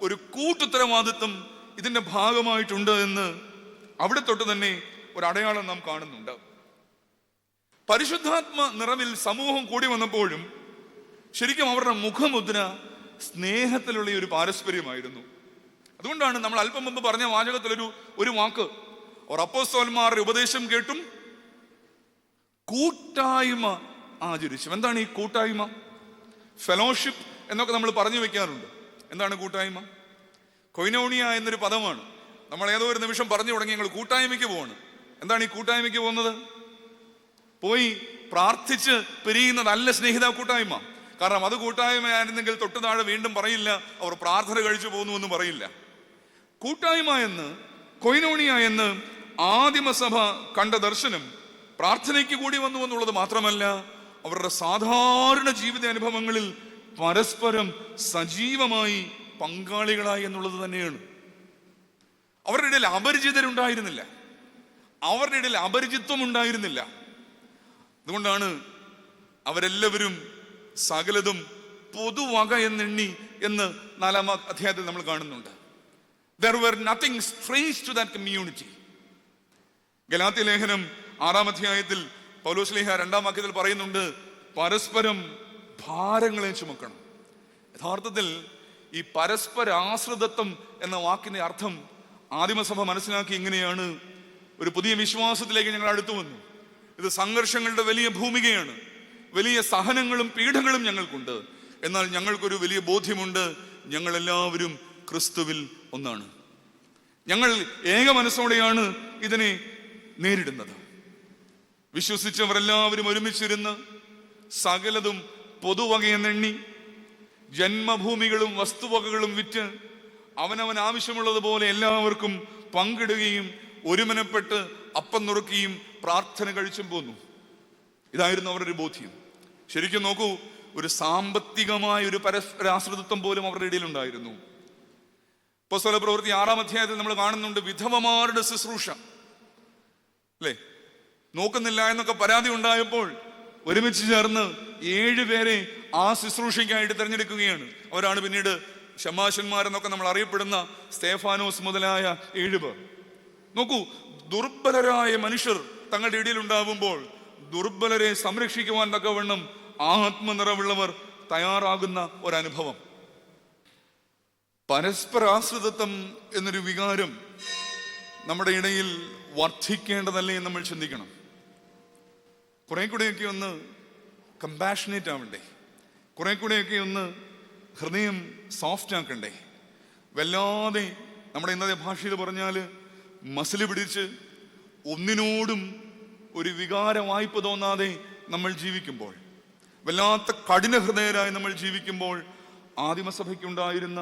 ഒരു കൂട്ടുത്തരവാദിത്വം ഇതിന്റെ ഭാഗമായിട്ടുണ്ട് എന്ന് അവിടെ തൊട്ട് തന്നെ ഒരു അടയാളം നാം കാണുന്നുണ്ട്. പരിശുദ്ധാത്മ നിറവിൽ സമൂഹം കൂടി വന്നപ്പോഴും ശരിക്കും അവരുടെ മുഖമുദ്ര സ്നേഹത്തിലുള്ള ഒരു പാരസ്പര്യമായിരുന്നു. അതുകൊണ്ടാണ് നമ്മൾ അല്പം മുമ്പ് പറഞ്ഞ വാചകത്തിലൊരു വാക്ക്, അവർ അപ്പോസ്തലന്മാരുടെ ഉപദേശം കേട്ടും കൂട്ടായ്മ ആചരിച്ചു. എന്താണ് ഈ കൂട്ടായ്മ? ഫെലോഷിപ്പ് എന്നൊക്കെ നമ്മൾ പറഞ്ഞു വെക്കാറുണ്ട്. എന്താണ് കൂട്ടായ്മ? കൊയിനോണിയ എന്നൊരു പദമാണ്. നമ്മൾ ഏതോ ഒരു നിമിഷം പറഞ്ഞു തുടങ്ങി ഞങ്ങൾ കൂട്ടായ്മയ്ക്ക് പോവാണ്. എന്താണ് ഈ കൂട്ടായ്മയ്ക്ക് പോകുന്നത്? പോയി പ്രാർത്ഥിച്ച് പിരിയുന്നതല്ല സ്നേഹിത കൂട്ടായ്മ. കാരണം അത് കൂട്ടായ്മയായിരുന്നെങ്കിൽ തൊട്ടു താഴെ വീണ്ടും പറയില്ല അവർ പ്രാർത്ഥന കഴിച്ചു പോകുന്നു എന്ന് പറയില്ല. കൂട്ടായ്മ എന്ന്, കൊയിനോണിയ എന്ന് ആദിമസഭ കണ്ട ദർശനം പ്രാർത്ഥനയ്ക്ക് കൂടി വന്നു എന്നുള്ളത് മാത്രമല്ല, അവരുടെ സാധാരണ ജീവിത അനുഭവങ്ങളിൽ പരസ്പരം സജീവമായി പങ്കാളികളായി എന്നുള്ളത് തന്നെയാണ്. അവരുടെ ഇടയിൽ അപരിചിതരുണ്ടായിരുന്നില്ല, അവരുടെ ഇടയിൽ അപരിചിത്വം ഉണ്ടായിരുന്നില്ല. അതുകൊണ്ടാണ് അവരെല്ലാവരും സകലതും പൊതുവക എന്നെണ്ണി എന്ന് 4-ാം അധ്യായത്തിൽ നമ്മൾ കാണുന്നുണ്ട്. There were nothing strange to that community. Galatia ലേഖനം 6-ാം അധ്യായത്തിൽ പൗലോസ് ശ്ലീഹ 2-ാം വാക്യത്തിൽ പറയുന്നുണ്ട്, പരസ്പരം ഭാരങ്ങളെ ചുമക്കണം. യഥാർത്ഥത്തിൽ ഈ പരസ്പര ആശ്രിതത്വം എന്ന വാക്കിന്റെ അർത്ഥം ആദിമസഭ മനസ്സിലാക്കി ഇങ്ങനെയാണ്: ഒരു പുതിയ വിശ്വാസത്തിലേക്ക് ഞങ്ങൾ അടുത്തു വന്നു. ഇത് സംഘർഷങ്ങളുടെ വലിയ ഭൂമികയാണ്, വലിയ സഹനങ്ങളും പീഡകളും ഞങ്ങൾക്കുണ്ട്. എന്നാൽ ഞങ്ങൾക്കൊരു വലിയ ബോധ്യമുണ്ട്, ഞങ്ങൾ എല്ലാവരും ക്രിസ്തുവിൽ ഒന്നാണ്. ഞങ്ങൾ ഏക മനസ്സോടെയാണ് ഇതിനെ നേരിടുന്നത്. വിശ്വസിച്ചവരെല്ലാവരും ഒരുമിച്ചിരുന്ന് സകലതും പൊതുവകയെന്നെണ്ണി ജന്മഭൂമികളും വസ്തുവകകളും വിറ്റ് അവനവൻ ആവശ്യമുള്ളതുപോലെ എല്ലാവർക്കും പങ്കിടുകയും ഒരുമനപ്പെട്ട് അപ്പം നുറുക്കിയും പ്രാർത്ഥന കഴിച്ചും പോന്നു. ഇതായിരുന്നു അവരുടെ ബോധ്യം. ശരിക്കും നോക്കൂ, ഒരു സാമ്പത്തികമായ ഒരു പരസ്പരാശ്രിതത്വം പോലും അവരുടെ ഇടയിൽ ഉണ്ടായിരുന്നു. അപ്പോസ്തല പ്രവൃത്തി 6-ാം അധ്യായത്തിൽ നമ്മൾ കാണുന്നുണ്ട് വിധവമാരുടെ ശുശ്രൂഷ, അല്ലേ? നോക്കുന്നില്ല എന്നൊക്കെ പരാതി ഉണ്ടായപ്പോൾ ഒരുമിച്ച് ചേർന്ന് 7 പേരെ ആ ശുശ്രൂഷയ്ക്കായിട്ട് തിരഞ്ഞെടുക്കുകയാണ്. അവരാണ് പിന്നീട് ശമാശന്മാരെന്നൊക്കെ നമ്മൾ അറിയപ്പെടുന്ന സ്തേഫാനോസ് മുതലായ 7 പേർ. നോക്കൂ, ദുർബലരായ മനുഷ്യർ തങ്ങളുടെ ഇടയിൽ ഉണ്ടാവുമ്പോൾ ദുർബലരെ സംരക്ഷിക്കുവാൻ തക്കവണ്ണം ആത്മനിറവുള്ളവർ തയ്യാറാകുന്ന ഒരനുഭവം. പരസ്പരാശ്രിതത്വം എന്നൊരു വികാരം നമ്മുടെ ഇടയിൽ വർദ്ധിക്കേണ്ടതല്ലേ എന്ന് നമ്മൾ ചിന്തിക്കണം. കുറെ കൂടെയൊക്കെ ഒന്ന് കമ്പാഷനേറ്റ് ആവണ്ടേ, കുറെ കൂടെയൊക്കെ ഒന്ന് ഹൃദയം സോഫ്റ്റ് ആക്കണ്ടേ. വല്ലാതെ നമ്മുടെ ഇന്നത്തെ ഭാഷയിൽ പറഞ്ഞാൽ മസിൽ പിടിച്ച് ഒന്നിനോടും ഒരു വികാര വായ്പ തോന്നാതെ നമ്മൾ ജീവിക്കുമ്പോൾ, വല്ലാത്ത കഠിന ഹൃദയരായി നമ്മൾ ജീവിക്കുമ്പോൾ ആദിമസഭയ്ക്കുണ്ടായിരുന്ന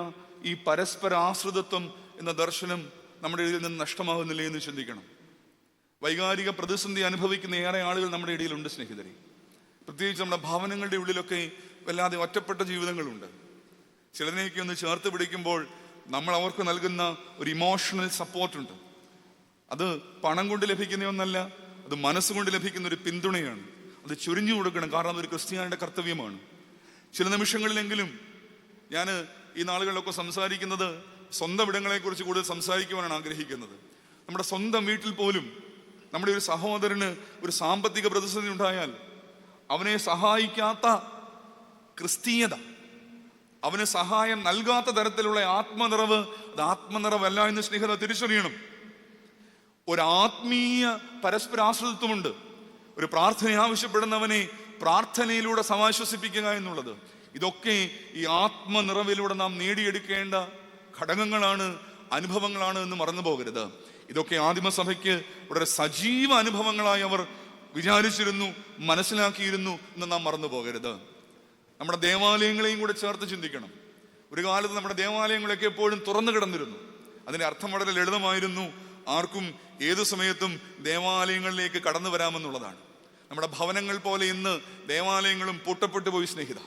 ഈ പരസ്പര ആശ്രിതത്വം എന്ന ദർശനം നമ്മുടെ ഇടയിൽ നിന്ന് നഷ്ടമാകുന്നില്ലേ എന്ന് ചിന്തിക്കണം. വൈകാരിക പ്രതിസന്ധി അനുഭവിക്കുന്ന ഏറെ ആളുകൾ നമ്മുടെ ഇടയിലുണ്ട് സ്നേഹിതരെ. പ്രത്യേകിച്ച് നമ്മുടെ ഭവനങ്ങളുടെ ഉള്ളിലൊക്കെ വല്ലാതെ ഒറ്റപ്പെട്ട ജീവിതങ്ങളുണ്ട്. ചിലതിനെയൊക്കെ ഒന്ന് ചേർത്ത് പിടിക്കുമ്പോൾ നമ്മൾ അവർക്ക് നൽകുന്ന ഒരു ഇമോഷണൽ സപ്പോർട്ടുണ്ട്. അത് പണം കൊണ്ട് ലഭിക്കുന്ന ഒന്നല്ല, അത് മനസ്സുകൊണ്ട് ലഭിക്കുന്ന ഒരു പിന്തുണയാണ്. അത് ചൊരിഞ്ഞു കൊടുക്കണം, കാരണം അതൊരു ക്രിസ്ത്യാനിയുടെ കർത്തവ്യമാണ്. ചില നിമിഷങ്ങളിലെങ്കിലും ഞാൻ ഈ നാളുകളിലൊക്കെ സംസാരിക്കുന്നത് സ്വന്തം ഇടങ്ങളെക്കുറിച്ച് കൂടുതൽ സംസാരിക്കുവാനാണ് ആഗ്രഹിക്കുന്നത്. നമ്മുടെ സ്വന്തം വീട്ടിൽ പോലും നമ്മുടെ ഒരു സഹോദരന് ഒരു സാമ്പത്തിക പ്രതിസന്ധി ഉണ്ടായാൽ അവനെ സഹായിക്കാത്ത ക്രിസ്തീയത, അവന് സഹായം നൽകാത്ത തരത്തിലുള്ള ആത്മനിറവ്, അത് ആത്മനിറവല്ല എന്ന് സ്നേഹിത തിരിച്ചറിയണം. ഒരു ആത്മീയ പരസ്പരാശ്രിതത്വമുണ്ട്. ഒരു പ്രാർത്ഥന ആവശ്യപ്പെടുന്നവനെ പ്രാർത്ഥനയിലൂടെ സമാശ്വസിപ്പിക്കുക എന്നുള്ളത്, ഇതൊക്കെ ഈ ആത്മനിറവിലൂടെ നാം നേടിയെടുക്കേണ്ട ഘടകങ്ങളാണ്, അനുഭവങ്ങളാണ് എന്ന് മറന്നു പോകരുത്. ഇതൊക്കെ ആദിമസഭയ്ക്ക് വളരെ സജീവ അനുഭവങ്ങളായി അവർ വിചാരിച്ചിരുന്നു, മനസ്സിലാക്കിയിരുന്നു എന്ന് നാം മറന്നു പോകരുത്. നമ്മുടെ ദേവാലയങ്ങളെയും കൂടെ ചേർത്ത് ചിന്തിക്കണം. ഒരു കാലത്ത് നമ്മുടെ ദേവാലയങ്ങളൊക്കെ എപ്പോഴും തുറന്നു കിടന്നിരുന്നു. അതിന്റെ അർത്ഥം വളരെ ലളിതമായിരുന്നു. ആർക്കും ഏതു സമയത്തും ദേവാലയങ്ങളിലേക്ക് കടന്നു വരാമെന്നുള്ളതാണ്. നമ്മുടെ ഭവനങ്ങൾ പോലെ ഇന്ന് ദേവാലയങ്ങളും പൂട്ടപ്പെട്ടു പോയി സ്നേഹിത.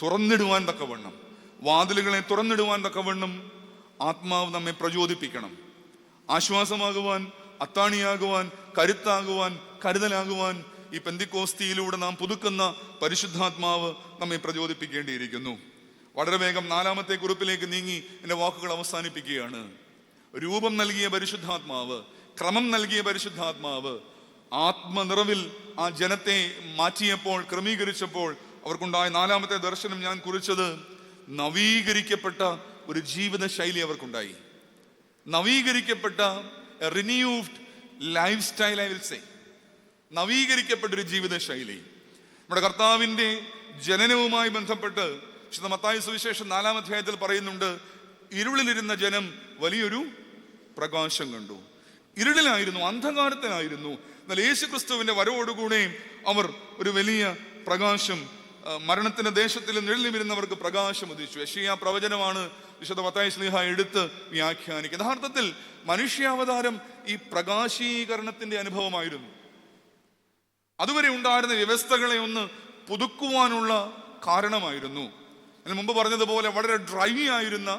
തുറന്നിടുവാൻ തക്കവണ്ണം, വാതിലുകളെ തുറന്നിടുവാൻ തക്കവണ്ണം ആത്മാവ് നമ്മെ പ്രചോദിപ്പിക്കണം. ആശ്വാസമാകുവാൻ, അത്താണിയാകുവാൻ, കരുത്താകുവാൻ, കരുതലാകുവാൻ ഈ പെന്തിക്കോസ്തിയിലൂടെ നാം പുതുക്കുന്ന പരിശുദ്ധാത്മാവ് നമ്മെ പ്രചോദിപ്പിക്കേണ്ടിയിരിക്കുന്നു. വളരെ വേഗം 4-ാമത്തെ കുറിപ്പിലേക്ക് നീങ്ങി എൻ്റെ വാക്കുകൾ അവസാനിപ്പിക്കുകയാണ്. രൂപം നൽകിയ പരിശുദ്ധാത്മാവ്, ക്രമം നൽകിയ പരിശുദ്ധാത്മാവ് ആത്മനിറവിൽ ആ ജനത്തെ മാറ്റിയപ്പോൾ, ക്രമീകരിച്ചപ്പോൾ അവർക്കുണ്ടായ 4-ാമത്തെ ദർശനം ഞാൻ കുറിച്ചത് നവീകരിക്കപ്പെട്ട ഒരു ജീവിത ശൈലി അവർക്കുണ്ടായി. നവീകരിക്കപ്പെട്ട renewed lifestyle, I will say. നവീകരിക്കപ്പെട്ടൊരു ജീവിത ശൈലി. നമ്മുടെ കർത്താവിൻ്റെ ജനനവുമായി ബന്ധപ്പെട്ട് വിശുദ്ധ മത്തായി സുവിശേഷം 4-ാം അധ്യായത്തിൽ പറയുന്നുണ്ട്, ഇരുളിലിരുന്ന ജനം വലിയൊരു പ്രകാശം കണ്ടു. ഇരുളിലായിരുന്നു, അന്ധകാരത്തിലായിരുന്നു. എന്നാൽ യേശു ക്രിസ്തുവിന്റെ വരവോടുകൂടെ അവർ ഒരു വലിയ പ്രകാശം, മരണത്തിന്റെ ദേശത്തിൽ നിഴലിലിരുന്നവർക്ക് പ്രകാശം ഉദിച്ചു. യെശയ്യാ പ്രവചനമാണ് വിശുദ്ധ മത്തായി ശ്ലീഹ എടുത്ത് വ്യാഖ്യാനിക്കുന്നത്. യഥാർത്ഥത്തിൽ മനുഷ്യാവതാരം ഈ പ്രകാശീകരണത്തിന്റെ അനുഭവമായിരുന്നു. അതുവരെ ഉണ്ടായിരുന്ന വ്യവസ്ഥകളെ ഒന്ന് പുതുക്കുവാനുള്ള കാരണമായിരുന്നു. ഞാൻ മുമ്പ് പറഞ്ഞതുപോലെ വളരെ ഡ്രൈ ആയിരുന്ന,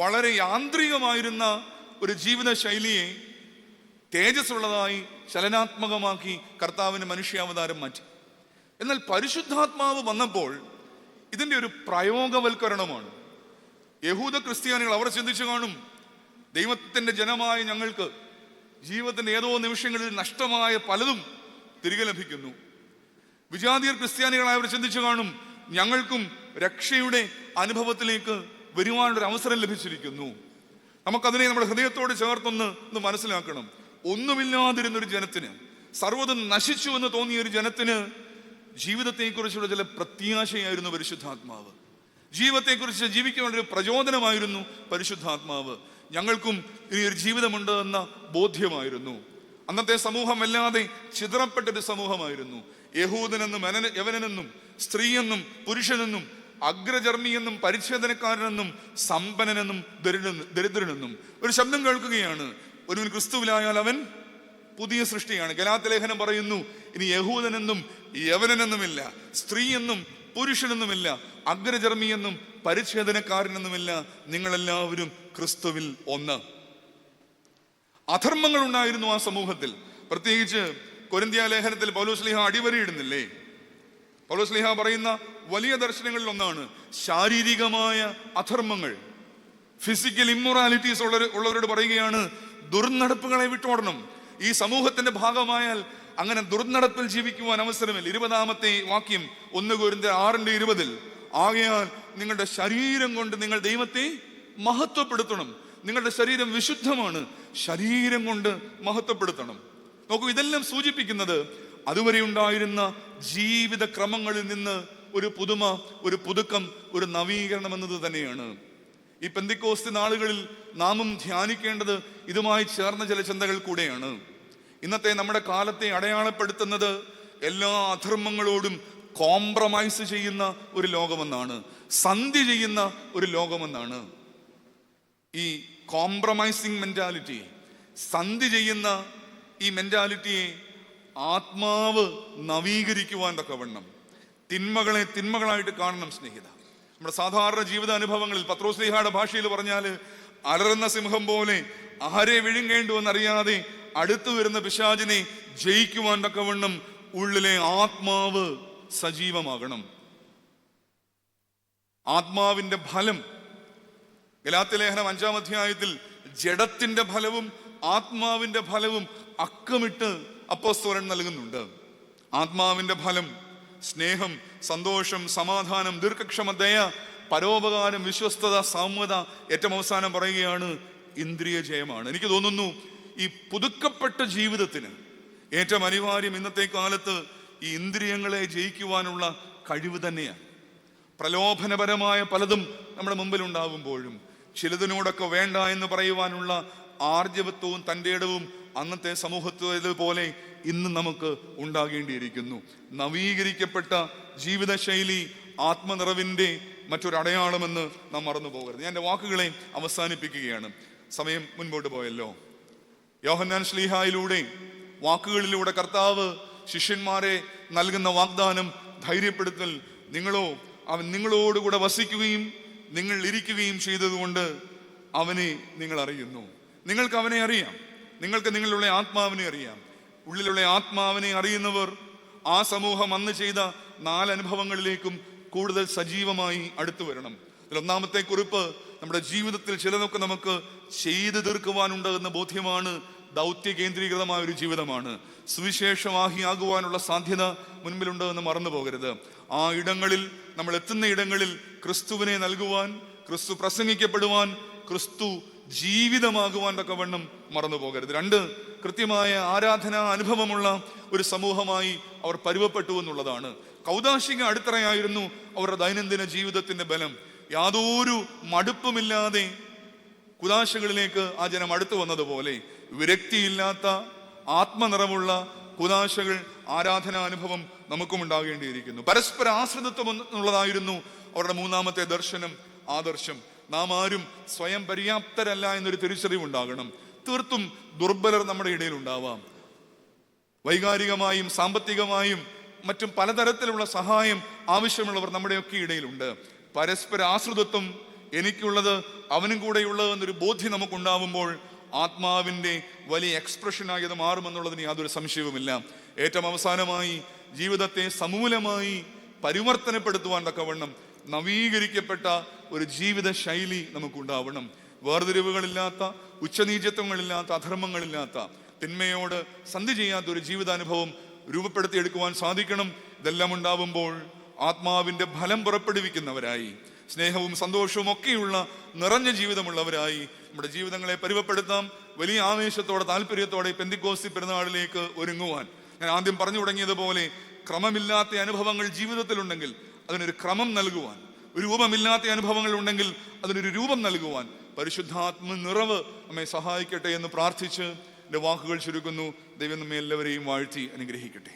വളരെ യാന്ത്രികമായിരുന്ന ഒരു ജീവിത ശൈലിയെ തേജസ്സുള്ളതായി ചലനാത്മകമാക്കി കർത്താവിന് മനുഷ്യാവതാരം മാറ്റി. എന്നാൽ പരിശുദ്ധാത്മാവ് വന്നപ്പോൾ ഇതിൻ്റെ ഒരു പ്രയോഗവൽക്കരണമാണ്. യഹൂദ ക്രിസ്ത്യാനികൾ അവർ ചിന്തിച്ചു കാണും, ദൈവത്തിൻ്റെ ജനമായ ഞങ്ങൾക്ക് ജീവിതത്തിൻ്റെ ഏതോ നിമിഷങ്ങളിൽ നഷ്ടമായ പലതും തിരികെ ലഭിക്കുന്നു. വിജാതീയർ ക്രിസ്ത്യാനികളായ അവർ ചിന്തിച്ചു കാണും, ഞങ്ങൾക്കും രക്ഷയുടെ അനുഭവത്തിലേക്ക് വരുവാനൊരു അവസരം ലഭിച്ചിരിക്കുന്നു. നമുക്കതിനെ നമ്മുടെ ഹൃദയത്തോട് ചേർത്തൊന്ന് മനസ്സിലാക്കണം. ഒന്നുമില്ലാതിരുന്നൊരു ജനത്തിന്, സർവ്വതും നശിച്ചു എന്ന് തോന്നിയ ഒരു ജനത്തിന് ജീവിതത്തെക്കുറിച്ചുള്ള ചില പ്രത്യാശയായിരുന്നു പരിശുദ്ധാത്മാവ്. ജീവിതത്തെക്കുറിച്ച് ജീവിക്കാനൊരു പ്രചോദനമായിരുന്നു പരിശുദ്ധാത്മാവ്. ഞങ്ങൾക്കും ഇനി ഒരു ജീവിതമുണ്ട് എന്ന ബോധ്യമായിരുന്നു. അന്നത്തെ സമൂഹം വല്ലാതെ ചിതറപ്പെട്ടൊരു സമൂഹമായിരുന്നു. യഹൂദനെന്നും യവനനെന്നും സ്ത്രീയെന്നും പുരുഷനെന്നും അഗ്രചർമ്മിയെന്നും പരിച്ഛേദനക്കാരനെന്നും സമ്പന്നനെന്നും ദരിദ്രനെന്നും ഒരു ശബ്ദം കേൾക്കുകയാണ്. ഒരുവൻ ക്രിസ്തുവിലായാൽ അവൻ പുതിയ സൃഷ്ടിയാണ്. ഗലാത്യ ലേഖനം പറയുന്നു, ഇനി യഹൂദനെന്നും യവനനെന്നുമില്ല, സ്ത്രീയെന്നും പുരുഷനെന്നുമില്ല, അഗ്രചർമ്മിയെന്നും പരിച്ഛേദനക്കാരനെന്നുമില്ല, നിങ്ങളെല്ലാവരും ക്രിസ്തുവിൽ ഒന്ന്. അധർമ്മങ്ങൾ ഉണ്ടായിരുന്നു ആ സമൂഹത്തിൽ. പ്രത്യേകിച്ച് കൊരിന്ത്യ ലേഖനത്തിൽ പൗലോസ് അടിവരയിടുന്നില്ലേ? പൗലോസ് പറയുന്ന വലിയ ദർശനങ്ങളിൽ ഒന്നാണ് ശാരീരികമായ അധർമ്മങ്ങൾ, ഫിസിക്കൽ ഇമ്മൊറാലിറ്റീസ് ഉള്ളവരോട് പറയുകയാണ്, ദുർനടപ്പുകളെ വിട്ടോടണം. ഈ സമൂഹത്തിന്റെ ഭാഗമായാൽ അങ്ങനെ ദുർനടപ്പിൽ ജീവിക്കുവാൻ അവസരമില്ല. 20-ാമത്തെ വാക്യം 1 കൊരിന്ത്യർ 6:20, ആകയാൽ നിങ്ങളുടെ ശരീരം കൊണ്ട് നിങ്ങൾ ദൈവത്തെ മഹത്വപ്പെടുത്തണം. നിങ്ങളുടെ ശരീരം വിശുദ്ധമാണ്, ശരീരം കൊണ്ട് മഹത്വപ്പെടുത്തണം. നോക്കൂ, ഇതെല്ലാം സൂചിപ്പിക്കുന്നത് അതുവരെ ഉണ്ടായിരുന്ന ജീവിത ക്രമങ്ങളിൽ നിന്ന് ഒരു പുതുമ, ഒരു പുതുക്കം, ഒരു നവീകരണം എന്നത് തന്നെയാണ്. ഈ പെന്തിക്കോസ്തി നാളുകളിൽ നാമും ധ്യാനിക്കേണ്ടത് ഇതുമായി ചേർന്ന ചില ചിന്തകൾ കൂടെയാണ്. ഇന്നത്തെ നമ്മുടെ കാലത്തെ അടയാളപ്പെടുത്തുന്നത് എല്ലാ അധർമ്മങ്ങളോടും കോംപ്രമൈസ് ചെയ്യുന്ന ഒരു ലോകമെന്നാണ്, സന്ധി ചെയ്യുന്ന ഒരു ലോകമെന്നാണ്. ഈ കോംപ്രമൈസിങ് മെന്റാലിറ്റി, സന്ധി ചെയ്യുന്ന ഈ മെന്റാലിറ്റിയെ ആത്മാവ് നവീകരിക്കുവാൻ തക്കവണ്ണം തിന്മകളെ തിന്മകളായിട്ട് കാണണം സ്നേഹിത. നമ്മുടെ സാധാരണ ജീവിത അനുഭവങ്ങളിൽ പത്രോസ്ലീഹയുടെ ഭാഷയിൽ പറഞ്ഞാൽ, അലറുന്ന സിംഹം പോലെ ആരെ വിഴുങ്ങേണ്ടുവെന്നറിയാതെ അടുത്തു വരുന്ന പിശാചിനെ ജയിക്കുവാൻ തക്കവണ്ണം ഉള്ളിലെ ആത്മാവ് സജീവമാകണം. ആത്മാവിന്റെ ഫലം ഗലാത്യ ലേഖനം 5-ാം അധ്യായത്തിൽ ജഡത്തിന്റെ ഫലവും ആത്മാവിന്റെ ഫലവും അക്കമിട്ട് അപ്പോസ്തലൻ നൽകുന്നുണ്ട്. ആത്മാവിന്റെ ഫലം സ്നേഹം, സന്തോഷം, സമാധാനം, ദീർഘക്ഷമ, ദയ, പരോപകാരം, വിശ്വസ്തത, സൗമ്യത, ഏറ്റവും അവസാനം പറയുകയാണ് ഇന്ദ്രിയ ജയമാണ്. എനിക്ക് തോന്നുന്നു ഈ പുതുക്കപ്പെട്ട ജീവിതത്തിന് ഏറ്റവും അനിവാര്യം ഇന്നത്തെ കാലത്ത് ഈ ഇന്ദ്രിയങ്ങളെ ജയിക്കുവാനുള്ള കഴിവ് തന്നെയാണ്. പ്രലോഭനപരമായ പലതും നമ്മുടെ മുമ്പിൽ ഉണ്ടാകുമ്പോഴും ചിലതിനോടൊക്കെ വേണ്ട എന്ന് പറയുവാനുള്ള ആർജവത്വവും തൻ്റെ ഇടവും അന്നത്തെ സമൂഹത്തിലേതുപോലെ ഇന്ന് നമുക്ക് ഉണ്ടാകേണ്ടിയിരിക്കുന്നു. നവീകരിക്കപ്പെട്ട ജീവിതശൈലി ആത്മനിറവിൻ്റെ മറ്റൊരു അടയാളമെന്ന് നാം മറന്നു പോകരുത്. ഞാൻ എൻ്റെ വാക്കുകളെ അവസാനിപ്പിക്കുകയാണ്. സമയം മുൻപോട്ട് പോയല്ലോ. യോഹന്നാൻ ശ്ലീഹായിലൂടെ, വാക്കുകളിലൂടെ കർത്താവ് ശിഷ്യന്മാരെ നൽകുന്ന വാഗ്ദാനം, ധൈര്യപ്പെടുത്തൽ, അവൻ നിങ്ങളോടുകൂടെ വസിക്കുകയും നിങ്ങൾ ഇരിക്കുകയും ചെയ്തതുകൊണ്ട് അവനെ നിങ്ങൾ അറിയുന്നു. നിങ്ങൾക്ക് അവനെ അറിയാം, നിങ്ങൾക്ക് നിങ്ങളുടെ ആത്മാവിനെ അറിയാം. ഉള്ളിലുള്ള ആത്മാവിനെ അറിയുന്നവർ ആ സമൂഹം അന്ന് ചെയ്ത 4 അനുഭവങ്ങളിലേക്കും കൂടുതൽ സജീവമായി അടുത്തു വരണം. ഒന്നാമത്തെ കുറിപ്പ്, നമ്മുടെ ജീവിതത്തിൽ ചിലതൊക്കെ നമുക്ക് ചെയ്തു തീർക്കുവാനുണ്ട് എന്ന ബോധ്യമാണ്. ദൗത്യ കേന്ദ്രീകൃതമായ ഒരു ജീവിതമാണ്. സുവിശേഷവാഹിയാകുവാനുള്ള സാധ്യത മുൻപിലുണ്ട് എന്ന് മറന്നു പോകരുത്. ആ ഇടങ്ങളിൽ, നമ്മൾ എത്തുന്ന ഇടങ്ങളിൽ ക്രിസ്തുവിനെ നൽകുവാൻ, ക്രിസ്തു പ്രസംഗിക്കപ്പെടുവാൻ, ക്രിസ്തു ജീവിതമാകുവാൻ തക്കവണ്ണം മറന്നു പോകരുത്. 2, കൃത്യമായ ആരാധനാ അനുഭവമുള്ള ഒരു സമൂഹമായി അവർ പരുവപ്പെട്ടു എന്നുള്ളതാണ്. കൗദാശിക അടിത്തറയായിരുന്നു അവരുടെ ദൈനംദിന ജീവിതത്തിന്റെ ബലം. യാതൊരു മടുപ്പുമില്ലാതെ കുദാശകളിലേക്ക് ആ ജനം അടുത്തു വന്നതുപോലെ വിരക്തിയില്ലാത്ത ആത്മനിറവുള്ള കുദാശകൾ, ആരാധനാ അനുഭവം നമുക്കും ഉണ്ടാകേണ്ടിയിരിക്കുന്നു. പരസ്പര ആശ്രിതത്വം എന്നുള്ളതായിരുന്നു അവരുടെ 3ാമത്തെ ദർശനം, ആദർശം. നാം ആരും സ്വയം പര്യാപ്തരല്ല എന്നൊരു തിരിച്ചറിവുണ്ടാകണം. തീർത്തും ദുർബലർ നമ്മുടെ ഇടയിൽ ഉണ്ടാവാം. വൈകാരികമായും സാമ്പത്തികമായും മറ്റും പലതരത്തിലുള്ള സഹായം ആവശ്യമുള്ളവർ നമ്മുടെയൊക്കെ ഇടയിലുണ്ട്. പരസ്പര ആശ്രിതത്വം, എനിക്കുള്ളത് അവനും കൂടെയുള്ളത് എന്നൊരു ബോധ്യം നമുക്കുണ്ടാവുമ്പോൾ ആത്മാവിൻ്റെ വലിയ എക്സ്പ്രഷനായി അത് മാറുമെന്നുള്ളതിന് യാതൊരു സംശയവുമില്ല. ഏറ്റവും അവസാനമായി, ജീവിതത്തെ സമൂലമായി പരിവർത്തനപ്പെടുത്തുവാൻ തക്കവണ്ണം നവീകരിക്കപ്പെട്ട ഒരു ജീവിത ശൈലി നമുക്കുണ്ടാവണം. വേർതിരിവുകളില്ലാത്ത, ഉച്ചനീചത്വങ്ങളില്ലാത്ത, അധർമ്മങ്ങളില്ലാത്ത, തിന്മയോട് സന്ധി ചെയ്യാത്ത ഒരു ജീവിതാനുഭവം രൂപപ്പെടുത്തിയെടുക്കുവാൻ സാധിക്കണം. ഇതെല്ലാം ഉണ്ടാവുമ്പോൾ ആത്മാവിൻ്റെ ഫലം പുറപ്പെടുവിക്കുന്നവരായി, സ്നേഹവും സന്തോഷവും ഒക്കെയുള്ള നിറഞ്ഞ ജീവിതമുള്ളവരായി നമ്മുടെ ജീവിതങ്ങളെ പരുവപ്പെടുത്താം. വലിയ ആവേശത്തോടെ, താല്പര്യത്തോടെ പെന്തിക്കോസ്തി പെരുന്നാളിലേക്ക് ഒരുങ്ങുവാൻ, ഞാൻ ആദ്യം പറഞ്ഞു തുടങ്ങിയതുപോലെ, ക്രമമില്ലാത്ത അനുഭവങ്ങൾ ജീവിതത്തിലുണ്ടെങ്കിൽ അതിനൊരു ക്രമം നൽകുവാൻ, രൂപമില്ലാത്ത അനുഭവങ്ങൾ ഉണ്ടെങ്കിൽ അതിനൊരു രൂപം നൽകുവാൻ പരിശുദ്ധാത്മ നിറവ് നമ്മെ സഹായിക്കട്ടെ എന്ന് പ്രാർത്ഥിച്ച് എൻ്റെ വാക്കുകൾ ചുരുക്കുന്നു. ദൈവം നമ്മെ എല്ലാവരെയും വാഴ്ത്തി അനുഗ്രഹിക്കട്ടെ.